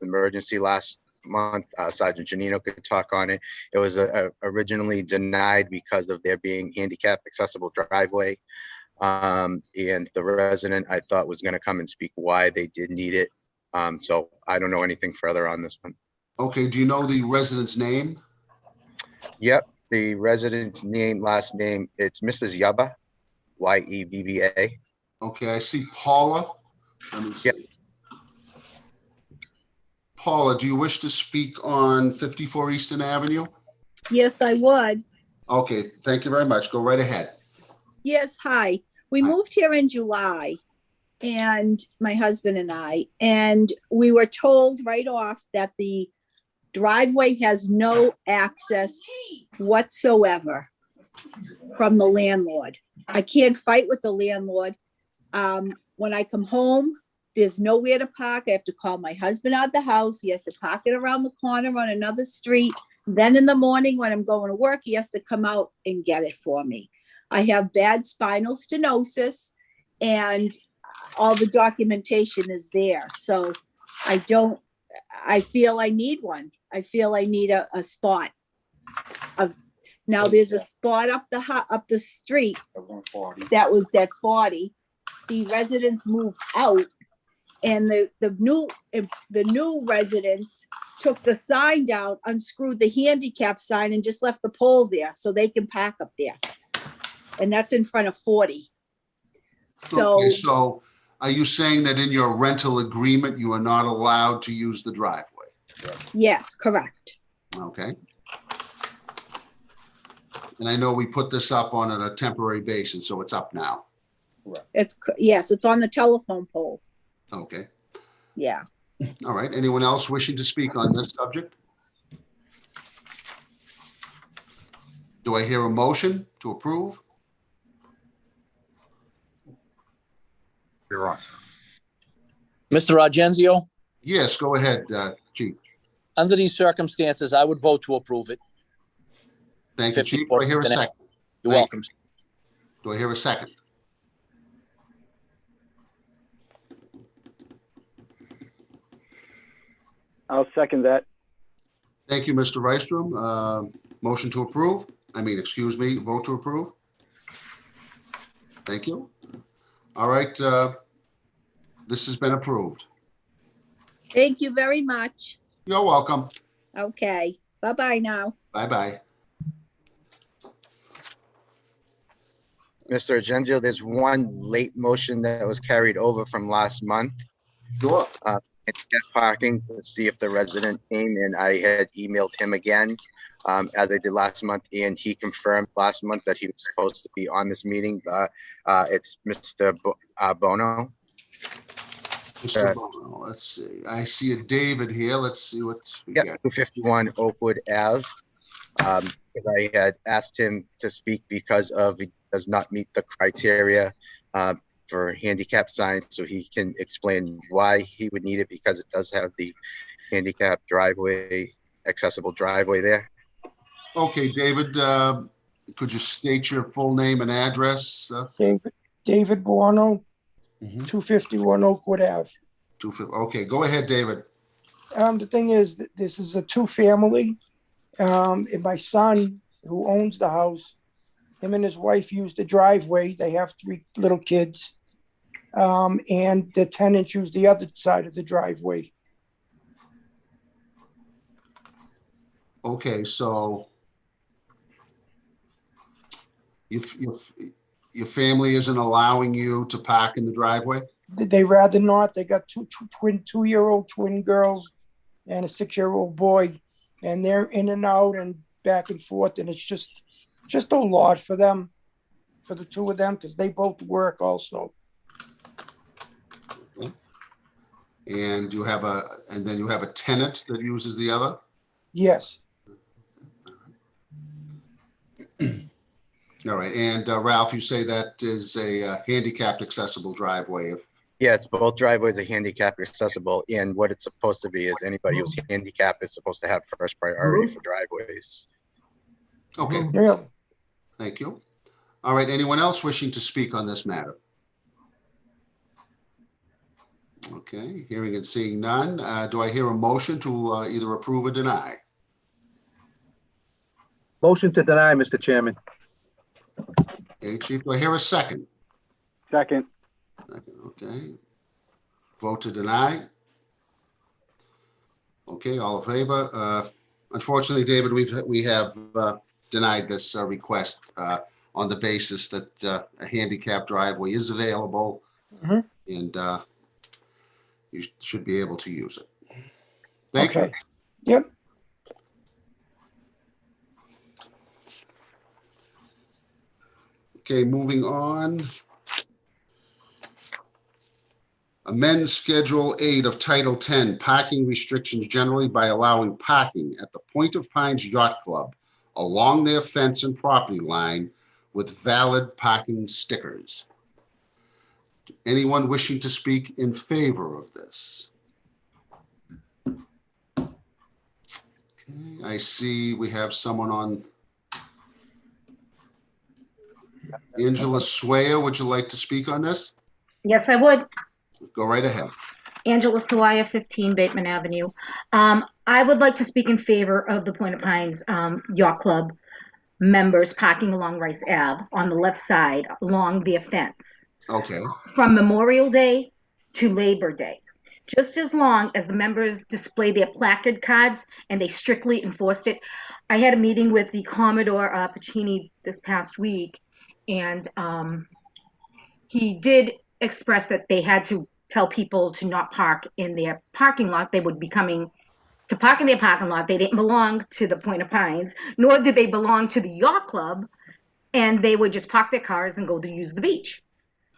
emergency last month. Sergeant Janino could talk on it. It was originally denied because of there being handicap accessible driveway. And the resident, I thought, was going to come and speak why they did need it. So I don't know anything further on this one. Okay, do you know the resident's name? Yep, the resident's name, last name, it's Mrs. Yebba, Y-E-B-B-A. Okay, I see Paula. Let me see. Yep. Paula, do you wish to speak on 54 Eastern Avenue? Yes, I would. Okay, thank you very much. Go right ahead. Yes, hi. We moved here in July, and my husband and I, and we were told right off that the driveway has no access whatsoever from the landlord. I can't fight with the landlord. When I come home, there's nowhere to park. I have to call my husband out the house. He has to park it around the corner on another street. Then in the morning when I'm going to work, he has to come out and get it for me. I have bad spinal stenosis, and all the documentation is there. So I feel I need one. I feel I need a spot. Now there's a spot up the street that was at 40. The residents moved out, and the new residents took the sign down, unscrewed the handicap sign, and just left the pole there so they can park up there. And that's in front of 40. Okay, so are you saying that in your rental agreement, you are not allowed to use the driveway? Yes, correct. Okay. And I know we put this up on a temporary basis, so it's up now. Yes, it's on the telephone pole. Okay. Yeah. All right. Anyone else wishing to speak on this subject? Do I hear a motion to approve? You're on. Mr. Argenzio, Yes, go ahead, Chief. under these circumstances, I would vote to approve it. Thank you, Chief. Do I hear a second? You're welcome. Do I hear a second? I'll second that. Thank you, Mr. Rystrom. Motion to approve? Excuse me, vote to approve? Thank you. All right, this has been approved. Thank you very much. You're welcome. Okay. Bye-bye now. Bye-bye. Mr. Agenda, there's one late motion that was carried over from last month. Sure. Handicap parking, to see if the resident came, and I had emailed him again, as I did last month, and he confirmed last month that he was supposed to be on this meeting. It's Mr. Bono. Mr. Bono, let's see. I see a David here. Let's see what we Yep, got. 251 Oakwood Ave. Because I had asked him to speak because he does not meet the criteria for handicap signs, so he can explain why he would need it, because it does have the handicap driveway, accessible driveway there. Okay, David, could you state your full name and address? David Buono, Mhm. 251 Oakwood Ave. Okay, go ahead, David. The thing is, that this is a two-family. And my son, who owns the house, him and his wife use the driveway. They have 3 little kids. And the tenants use the other side of the driveway. Okay, so your family isn't allowing you to park in the driveway? They rather not. They got two-year-old twin girls and a 6-year-old boy, and they're in and out and back and forth, and it's just a lot for them, for the two of them, because they both work also. Okay. And you have then you have a tenant that uses the other? Yes. All right, and Ralph, you say that is a handicapped accessible driveway. Yes, both driveways are handicap accessible, and what it's supposed to be is anybody who's handicapped is supposed to have first priority for driveways. Okay. Yeah. Thank you. All right, anyone else wishing to speak on this matter? Okay, hearing and seeing none. Do I hear a motion to either approve or deny? Motion to deny, Mr. Chairman. Okay, Chief, do I hear a second? Second. Okay. Vote to deny. Okay, all in favor. Unfortunately, David, we have denied this request on the basis that a handicap driveway is available, and you should be able to use it. Thank you. Yep. Okay, moving on. Amend Schedule 8 of Title 10, parking restrictions generally by allowing parking at the Point of Pines Yacht Club along their fence and property line with valid parking stickers. Anyone wishing to speak in favor of this? Okay, I see we have someone on. Angela Swaya, would you like to speak on this? Yes, I would. Go right ahead. Angela Sawaya, 15 Bateman Avenue. I would like to speak in favor of the Point of Pines Yacht Club members parking along Rice Ave on the left side along their fence Okay. from Memorial Day to Labor Day. Just as long as the members display their placard cards and they strictly enforced it. I had a meeting with the Commodore Pacini this past week, and he did express that they had to tell people to not park in their parking lot. They would be coming to park in their parking lot. They didn't belong to the Point of Pines, nor did they belong to the yacht club, and they would just park their cars and go to use the beach.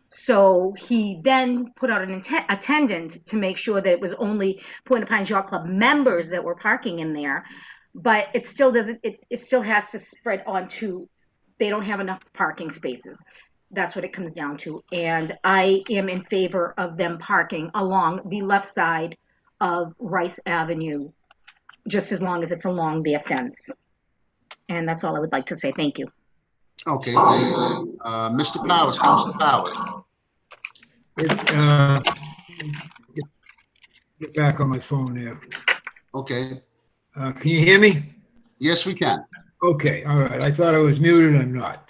So he then put out an attendant to make sure that it was only Point of Pines Yacht Club members that were parking in there, but it still doesn't, it still has to spread onto, they don't have enough parking spaces. That's what it comes down to. And I am in favor of them parking along the left side of Rice Avenue, just as long as it's along their fence. And that's all I would like to say. Thank you. Okay, thank you. Mr. Powers, Councilor Powers. Get back on my phone here. Okay. Can you hear me? Yes, we can. Okay, all right. I thought I was muted. I'm not.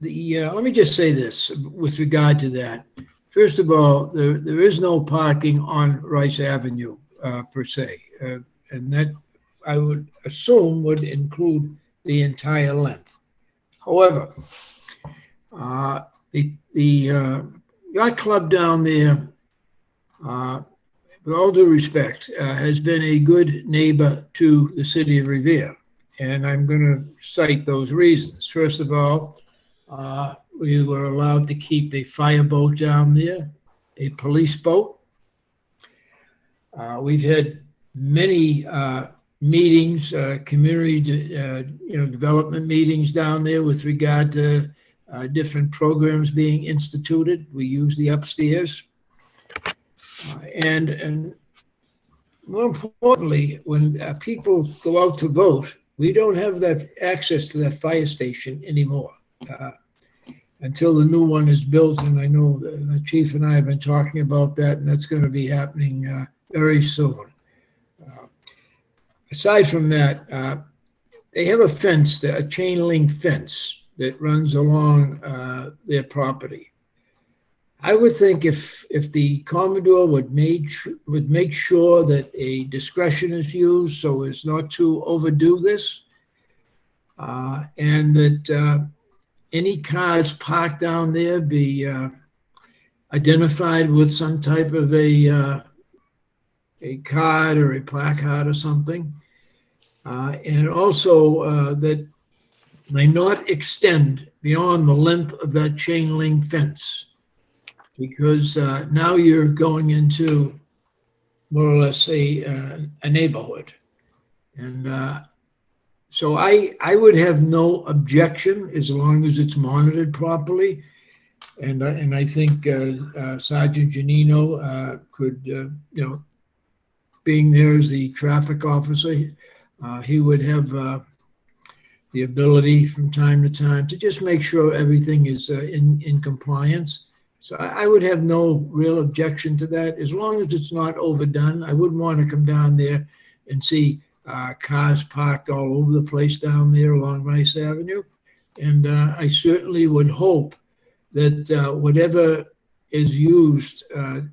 Let me just say this with regard to that. First of all, there is no parking on Rice Avenue per se, and that I would assume would include the entire length. However, the yacht club down there, with all due respect, has been a good neighbor to the city of Revere, and I'm going to cite those reasons. First of all, we were allowed to keep a fireboat down there, a police boat. We've had many meetings, community development meetings down there with regard to different programs being instituted. We use the upstairs. And more importantly, when people go out to vote, we don't have that access to that fire station anymore until the new one is built. And I know the chief and I have been talking about that, and that's going to be happening very soon. Aside from that, they have a fence, a chain link fence that runs along their property. I would think if the Commodore would make sure that a discretion is used so as not to overdo this, and that any cars parked down there be identified with some type of a card or a placard or something, and also that may not extend beyond the length of that chain link fence, because now you're going into more or less a neighborhood. And so I would have no objection as long as it's monitored properly. And I think Sergeant Janino could, being there as the traffic officer, he would have the ability from time to time to just make sure everything is in compliance. So I would have no real objection to that, as long as it's not overdone. I wouldn't want to come down there and see cars parked all over the place down there along Rice Avenue. And I certainly would hope that whatever is used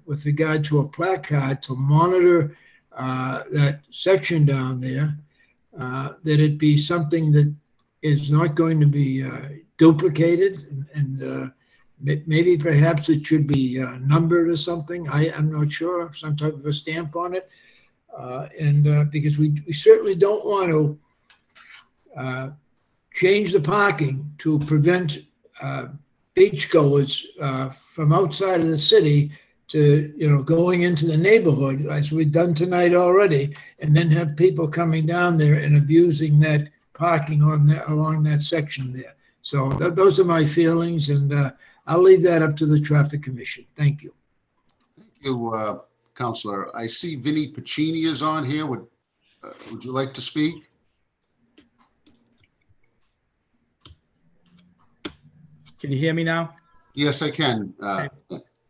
with regard to a placard to monitor that section down there, that it be something that is not going to be duplicated, and maybe perhaps it should be numbered or something. I'm not sure, some type of a stamp on it. Because we certainly don't want to change the parking to prevent beachgoers from outside of the city to, going into the neighborhood, as we've done tonight already, and then have people coming down there and abusing that parking along that section there. So those are my feelings, and I'll leave that up to the Traffic Commission. Thank you. Thank you, Councilor. I see Vinnie Pacini is on here. Would you like to speak? Can you hear me now? Yes, I can.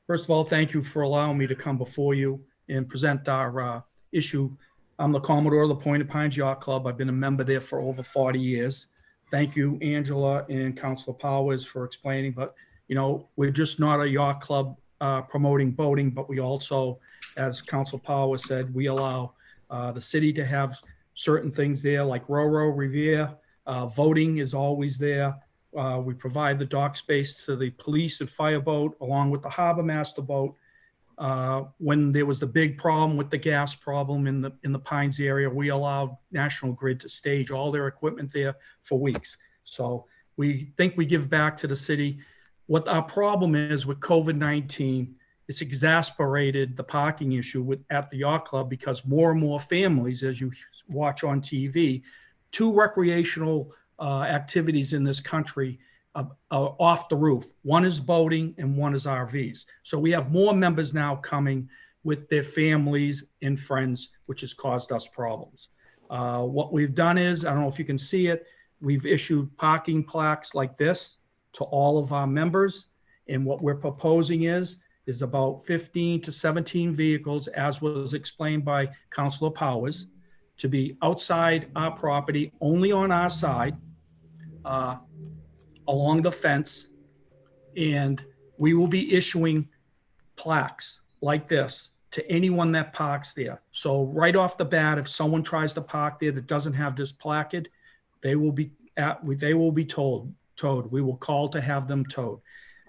First of all, thank you for allowing me to come before you and present our issue. I'm the Commodore of the Pointed Pines Yacht Club. I've been a member there for over 40 years. Thank you, Angela and Councilor Powers, for explaining. But, you know, we're just not a yacht club promoting boating, but we also, as Councilor Powers said, we allow the city to have certain things there like Roro, Revere. Voting is always there. We provide the dock space to the police and fire boat along with the harbor master boat. When there was the big problem with the gas problem in the Pines area, we allowed National Grid to stage all their equipment there for weeks. So we think we give back to the city. What our problem is with COVID-19, it's exacerbated the parking issue at the yacht club because more and more families, as you watch on TV, 2 recreational activities in this country off the roof. One is boating and one is RVs. So we have more members now coming with their families and friends, which has caused us problems. What we've done is, I don't know if you can see it, we've issued parking plaques like this to all of our members. And what we're proposing is about 15 to 17 vehicles, as was explained by Councilor Powers, to be outside our property, only on our side, along the fence, and we will be issuing plaques like this to anyone that parks there. So right off the bat, if someone tries to park there that doesn't have this placard, they will be towed. We will call to have them towed.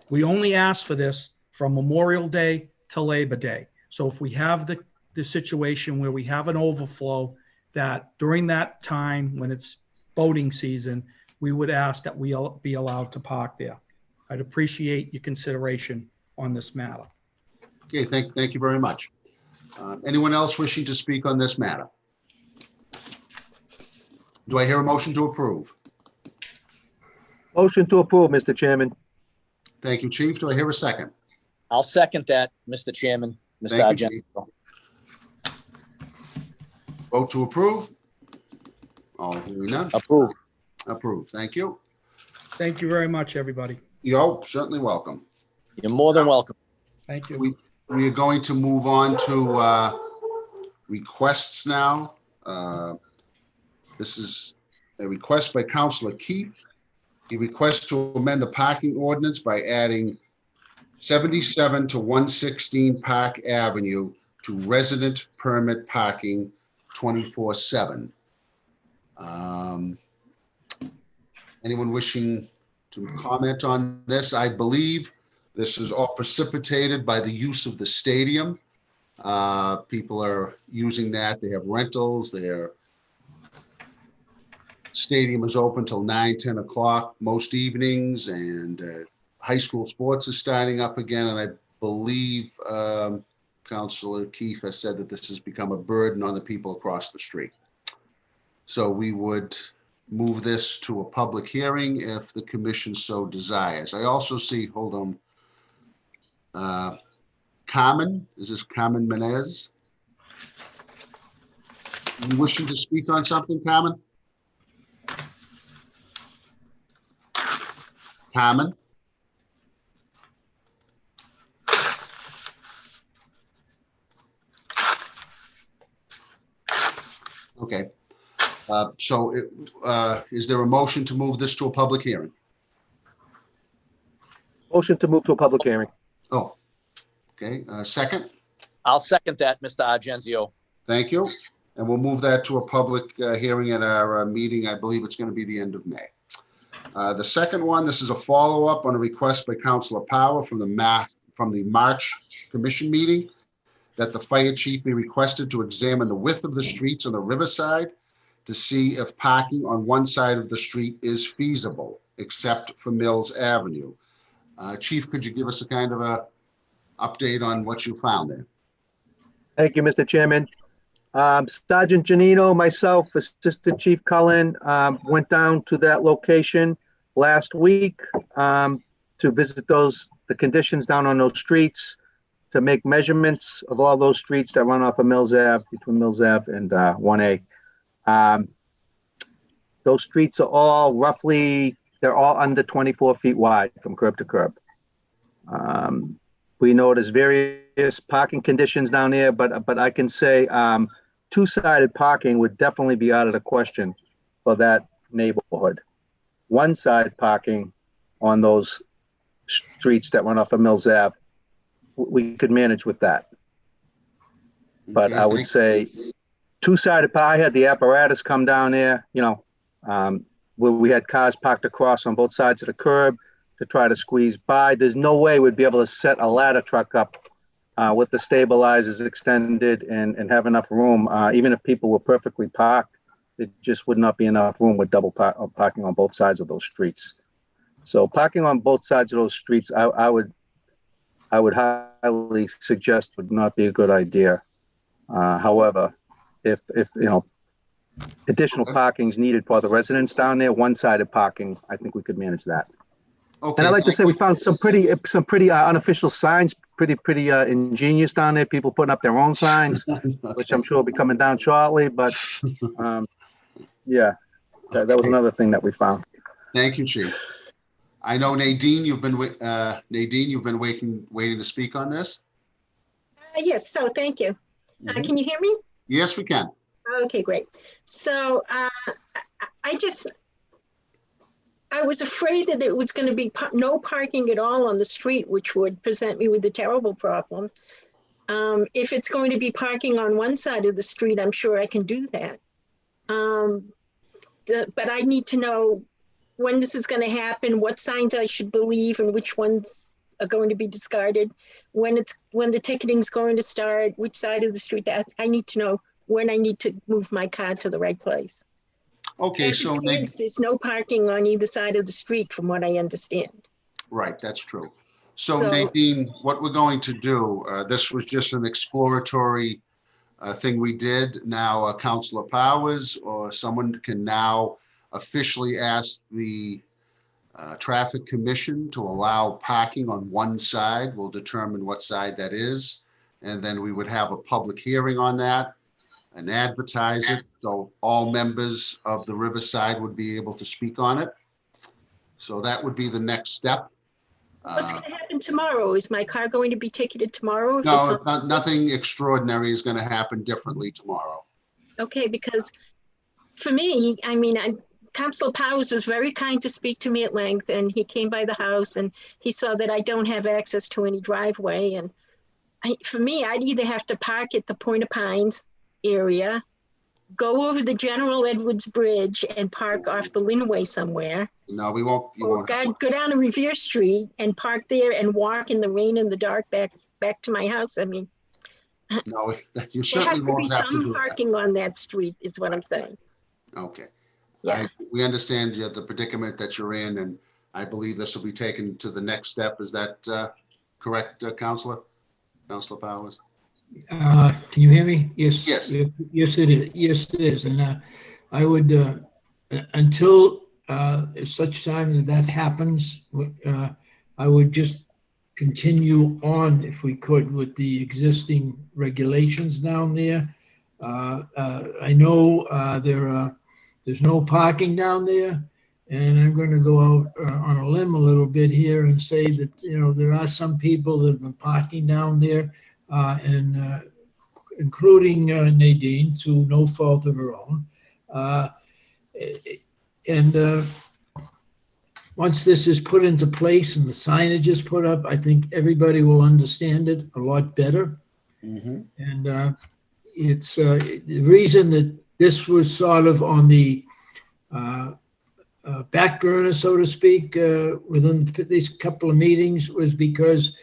We only ask for this from Memorial Day to Labor Day. So if we have the situation where we have an overflow, that during that time when it's boating season, we would ask that we be allowed to park there. I'd appreciate your consideration on this matter. Okay, thank you very much. Anyone else wishing to speak on this matter? Do I hear a motion to approve? Motion to approve, Mr. Chairman. Thank you, Chief. Do I hear a second? I'll second that, Mr. Chairman, Mr. Thank you, Argento. Vote to approve? All hearing none? Approve. Approved. Thank you. Thank you very much, everybody. You're certainly welcome. You're more than welcome. Thank you. We are going to move on to requests now. This is a request by Councilor Keith. He requests to amend the parking ordinance by adding 77 to 116 Park Avenue to resident permit parking 24/7. Anyone wishing to comment on this? I believe this is all precipitated by the use of the stadium. People are using that. They have rentals. Their stadium is open till 9, 10 o'clock most evenings, and high school sports is starting up again. And I believe Councilor Keefe has said that this has become a burden on the people across the street. So we would move this to a public hearing if the commission so desires. I also see, hold on, Carmen, is this Carmen Menez? You wishing to speak on something, Carmen? Carmen? Okay. Is there a motion to move this to a public hearing? Motion to move to a public hearing. Oh, okay. Second? I'll second that, Mr. Argento. Thank you. And we'll move that to a public hearing at our meeting. I believe it's going to be the end of May. The second one, this is a follow-up on a request by Councilor Power from the March Commission meeting that the fire chief be requested to examine the width of the streets on the riverside to see if parking on one side of the street is feasible, except for Mills Avenue. Chief, could you give us a kind of a update on what you found there? Thank you, Mr. Chairman. Sergeant Janino, myself, Assistant Chief Cullen, went down to that location last week to visit the conditions down on those streets, to make measurements of all those streets that run off of Mills Ave, between Mills Ave and 1A. Those streets are all roughly, they're all under 24 feet wide from curb to curb. We know there's various parking conditions down there, but I can say two-sided parking would definitely be out of the question for that neighborhood. One-side parking on those streets that run off of Mills Ave, we could manage with that. But I would say two-sided, I had the apparatus come down there, you know, where we had cars parked across on both sides of the curb to try to squeeze by. There's no way we'd be able to set a ladder truck up with the stabilizers extended and have enough room. Even if people were perfectly parked, it just would not be enough room with double parking on both sides of those streets. So parking on both sides of those streets, I would highly suggest would not be a good idea. However, if you know, additional parking is needed for the residents down there, one-sided parking, I think we could manage that. Okay. And I'd like to say we found some pretty unofficial signs, pretty ingenious down there. People putting up their own signs, which I'm sure will be coming down shortly. But yeah, that was another thing that we found. Thank you, Chief. I know Nadine, you've been waiting to speak on this. Yes, so thank you. Can you hear me? Yes, we can. Okay, great. So I was afraid that it was going to be no parking at all on the street, which would present me with a terrible problem. If it's going to be parking on one side of the street, I'm sure I can do that. But I need to know when this is going to happen, what signs I should believe and which ones are going to be discarded, when the ticketing is going to start, which side of the street. That I need to know when I need to move my car to the right place. Okay, so there's no parking on either side of the street from what I understand. Right, that's true. So Nadine, what we're going to do, this was just an exploratory thing we did. Now Councilor Powers or someone can now officially ask the Traffic Commission to allow parking on one side. We'll determine what side that is. And then we would have a public hearing on that and advertise it. So all members of the Riverside would be able to speak on it. So that would be the next step. What's going to happen tomorrow? Is my car going to be ticketed tomorrow? No, nothing extraordinary is going to happen differently tomorrow. Okay, because for me, I mean, Councilor Powers was very kind to speak to me at length, and he came by the house and he saw that I don't have access to any driveway. And for me, I'd either have to park at the Point of Pines area, go over the General Edwards Bridge and park off the Linway somewhere. No, we won't. Or go down to Revere Street and park there and walk in the rain and the dark back to my house. I mean, no, you certainly won't have to do some parking on that street is what I'm saying. Okay. Yeah. We understand the predicament that you're in, and I believe this will be taken to the next step. Is that correct, Councilor Powers? Can you hear me? Yes. Yes. Yes, it is. Yes, it is. And I would, until such time that happens, I would just continue on, if we could, with the existing regulations down there. I know there's no parking down there, and I'm going to go out on a limb a little bit here and say that, you know, there are some people that have been parking down there, and including Nadine, to no fault of her own. Once this is put into place and the signage is put up, I think everybody will understand it a lot better. Mm-hmm. And it's the reason that this was sort of on the back burner, so to speak, within these couple of meetings was because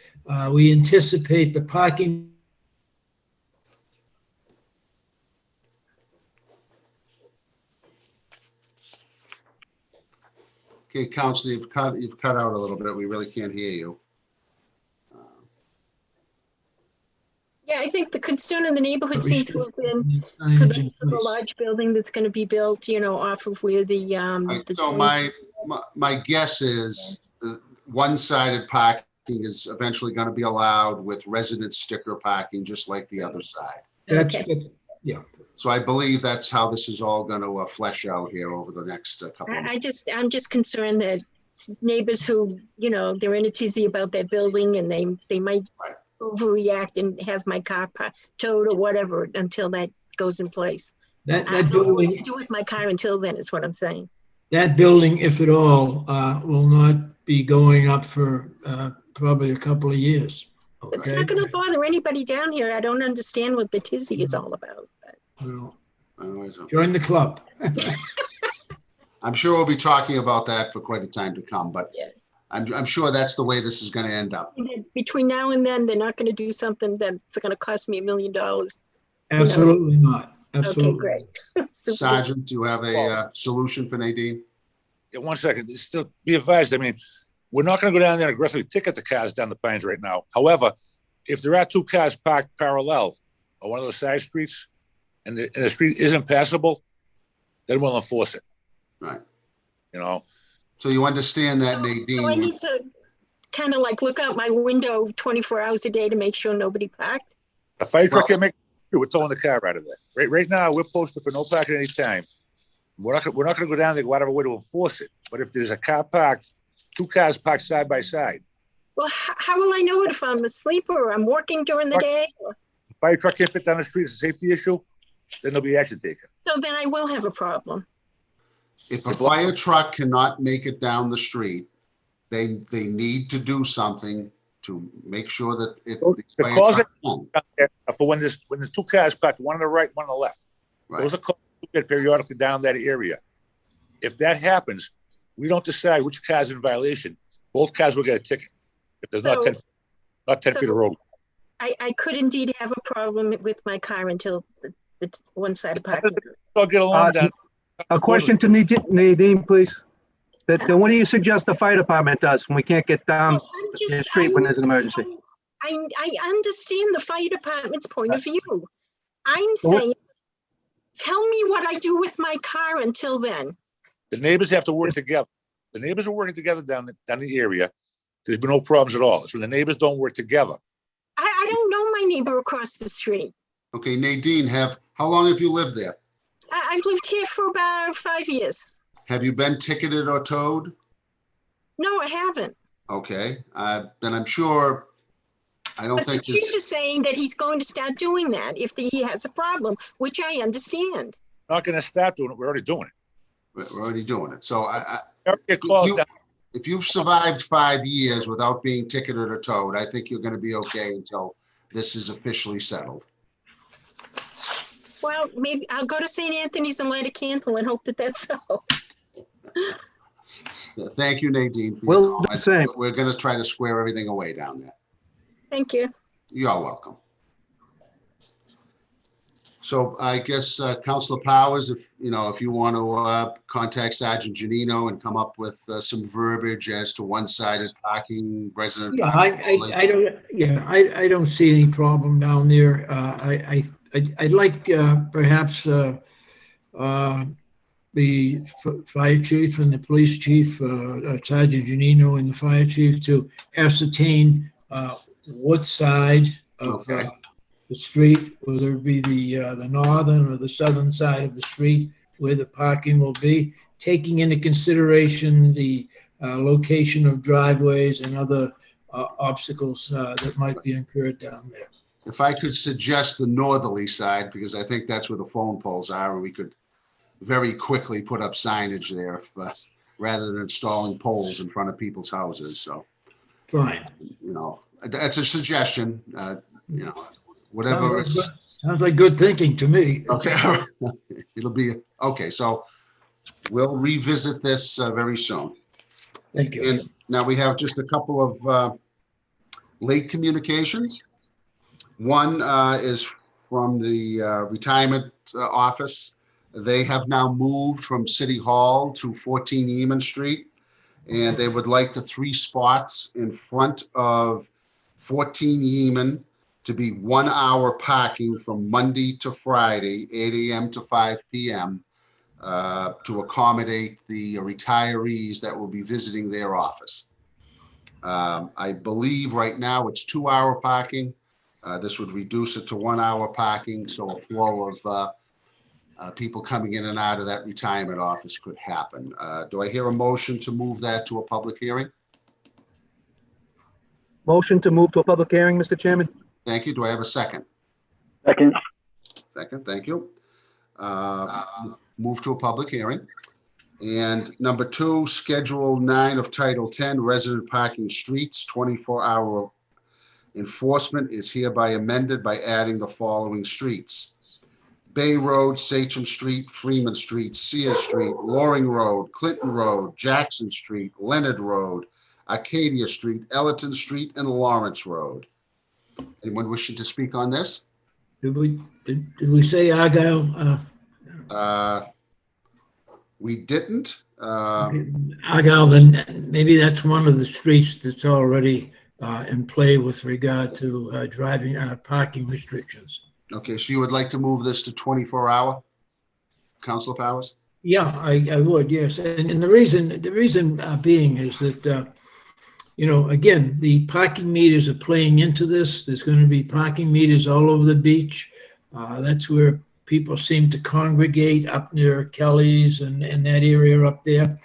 we anticipate the parking. Okay, Councilor, you've cut out a little bit. We really can't hear you. Yeah, I think the concern in the neighborhood seemed to have been for the large building that's going to be built, you know, off of where the so my guess is one-sided parking is eventually going to be allowed with resident sticker parking, just like the other side. Okay. Yeah. So I believe that's how this is all going to flesh out here over the next couple of months. I'm just concerned that neighbors who, you know, they're in a tizzy about that building and they might overreact and have my car towed or whatever until that goes in place. That I don't know what building, to do with my car until then is what I'm saying. that building, if at all, will not be going up for probably a couple of years. It's Okay? not going to bother anybody down here. I don't understand what the tizzy is all about. Well, join the club. I'm sure we'll be talking about that for quite a time to come, but I'm sure that's the way this is going to end up. Between now and then, they're not going to do something that's going to cost me $1 million. Absolutely not. Absolutely. Okay, great. Sergeant, do you have a solution for Nadine? Yeah, 1 second. Still be advised. I mean, we're not going to go down there and aggressively ticket the cars down the Pines right now. However, if there are 2 cars parked parallel on one of those side streets and the street isn't passable, then we'll enforce it. Right. You know. So you understand that, Nadine? So I need to kind of like look out my window 24 hours a day to make sure nobody parked. A fire truck can make. We're towing the car out of there. Right now, we're posted for no parking any time. We're not going to go down there, go out of our way to enforce it. But if there's a car parked, 2 cars parked side by side, Well, how will I know it if I'm asleep or I'm working during the day? the fire truck can't fit down the street. It's a safety issue. Then there'll be action taken. So then I will have a problem. If a fire truck cannot make it down the street, they need to do something to make sure that it. The calls for when there's 2 cars parked, one on the right, one on the left. Right. Those are calls that get periodically down that area. If that happens, we don't decide which car's in violation. Both cars will get a ticket. If there's not 10 feet of road. I could indeed have a problem with my car until the one side of parking. I'll get along down. A question to Nadine, please. Then what do you suggest the fire department does when we can't get down the street when there's an emergency? I understand the fire department's point of view. I'm saying, tell me what I do with my car until then. The neighbors have to work together. The neighbors are working together down the area. There's been no problems at all. It's when the neighbors don't work together. I don't know my neighbor across the street. Okay, Nadine, how long have you lived there? I've lived here for about 5 years. Have you been ticketed or towed? No, I haven't. Okay, then I'm sure, I don't But the think chief is saying that he's going to start doing that if he has a problem, which I understand. We're not going to start doing it. We're already doing it. We're already doing it. So if you've survived 5 years without being ticketed or towed, I think you're going to be okay until this is officially settled. Well, maybe I'll go to St. Anthony's and light a candle and hope that that's so. Thank you, Nadine. We'll do the same. We're going to try to square everything away down there. Thank you. You're welcome. So I guess Councilor Powers, if you want to contact Sergeant Janino and come up with some verbiage as to one-sided parking, resident. Yeah, parking, I don't see any problem down there. I'd like perhaps the fire chief and the police chief, Sergeant Janino and the fire chief, to ascertain what side of the street, whether it be the northern or the southern side of the street, where the parking will be, taking into consideration the location of driveways and other obstacles that might be incurred down there. If I could suggest the northerly side, because I think that's where the phone poles are, and we could very quickly put up signage there rather than installing poles in front of people's houses. So, fine. That's a suggestion. Whatever. Sounds like good thinking to me. Okay. It'll be okay. So we'll revisit this very soon. Thank you. And now we have just a couple of late communications. One is from the retirement office. They have now moved from City Hall to 14 Eamon Street, and they would like the 3 spots in front of 14 Eamon to be 1 hour parking from Monday to Friday, 8 a.m. to 5 p.m. To accommodate the retirees that will be visiting their office. I believe right now it's 2 hour parking. This would reduce it to 1 hour parking, so a flow of people coming in and out of that retirement office could happen. Do I hear a motion to move that to a public hearing? Motion to move to a public hearing, Mr. Chairman? Thank you. Do I have a second? Second. Second, thank you. Move to a public hearing. And number 2, Schedule 9 of Title 10, Resident Parking Streets, 24-hour enforcement is hereby amended by adding the following streets: Bay Road, Sachem Street, Freeman Street, Sears Street, Loring Road, Clinton Road, Jackson Street, Leonard Road, Arcadia Street, Ellerton Street, and Lawrence Road. Anyone wishing to speak on this? Did we say Argyle? We didn't. Argyle, then maybe that's one of the streets that's already in play with regard to driving parking restrictions. Okay, so you would like to move this to 24-hour, Councilor Powers? Yeah, I would, yes. And the reason being is that, you know, again, the parking meters are playing into this. There's going to be parking meters all over the beach. That's where people seem to congregate up near Kelly's and that area up there.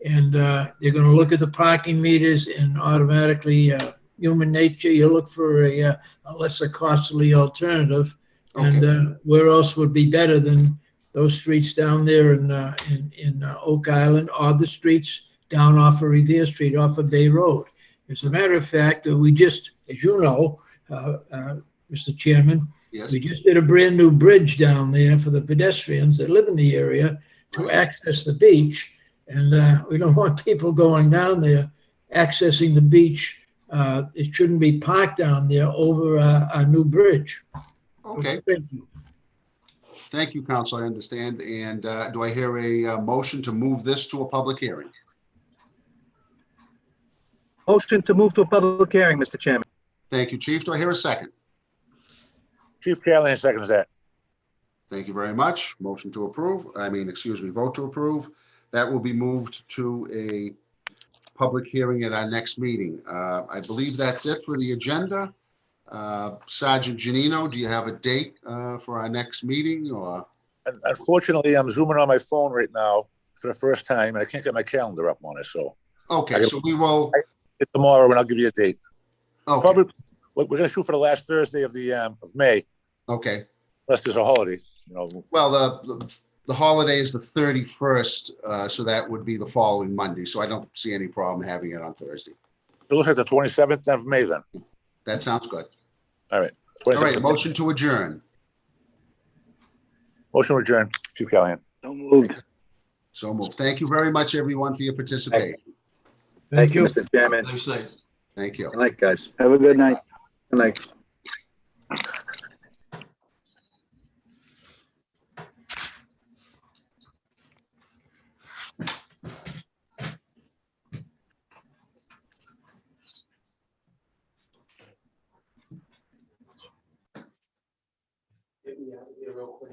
And they're going to look at the parking meters and automatically, human nature, you look for a lesser costly alternative. Okay. And where else would be better than those streets down there in Oak Island, or the streets down off of Revere Street, off of Bay Road? As a matter of fact, we just, as you know, Mr. Chairman, yes, we just did a brand new bridge down there for the pedestrians that live in the area to access the beach. And we don't want people going down there accessing the beach. It shouldn't be parked down there over a new bridge. Okay. Thank you. Thank you, Council. I understand. And do I hear a motion to move this to a public hearing? Motion to move to a public hearing, Mr. Chairman. Thank you, Chief. Do I hear a second? Chief Callahan seconds that. Thank you very much. Motion to approve. Vote to approve. That will be moved to a public hearing at our next meeting. I believe that's it for the agenda. Sergeant Janino, do you have a date for our next meeting, or? Unfortunately, I'm zooming on my phone right now for the first time, and I can't get my calendar up on it. So okay, so we will tomorrow, and I'll give you a date. Okay. Probably we're going to shoot for the last Thursday of May. Okay. Unless there's a holiday, you know. Well, the holiday is the 31st, so that would be the following Monday. So I don't see any problem having it on Thursday. It looks like the 27th of May then. That sounds good. All right. All right, motion to adjourn. Motion to adjourn, Chief Callahan. So moved. So moved. Thank you very much, everyone, for your participation. Thank you, Mr. Chairman. Nice night. Thank you. Good night, guys. Have a good night. Good night. Get me out of here real quick.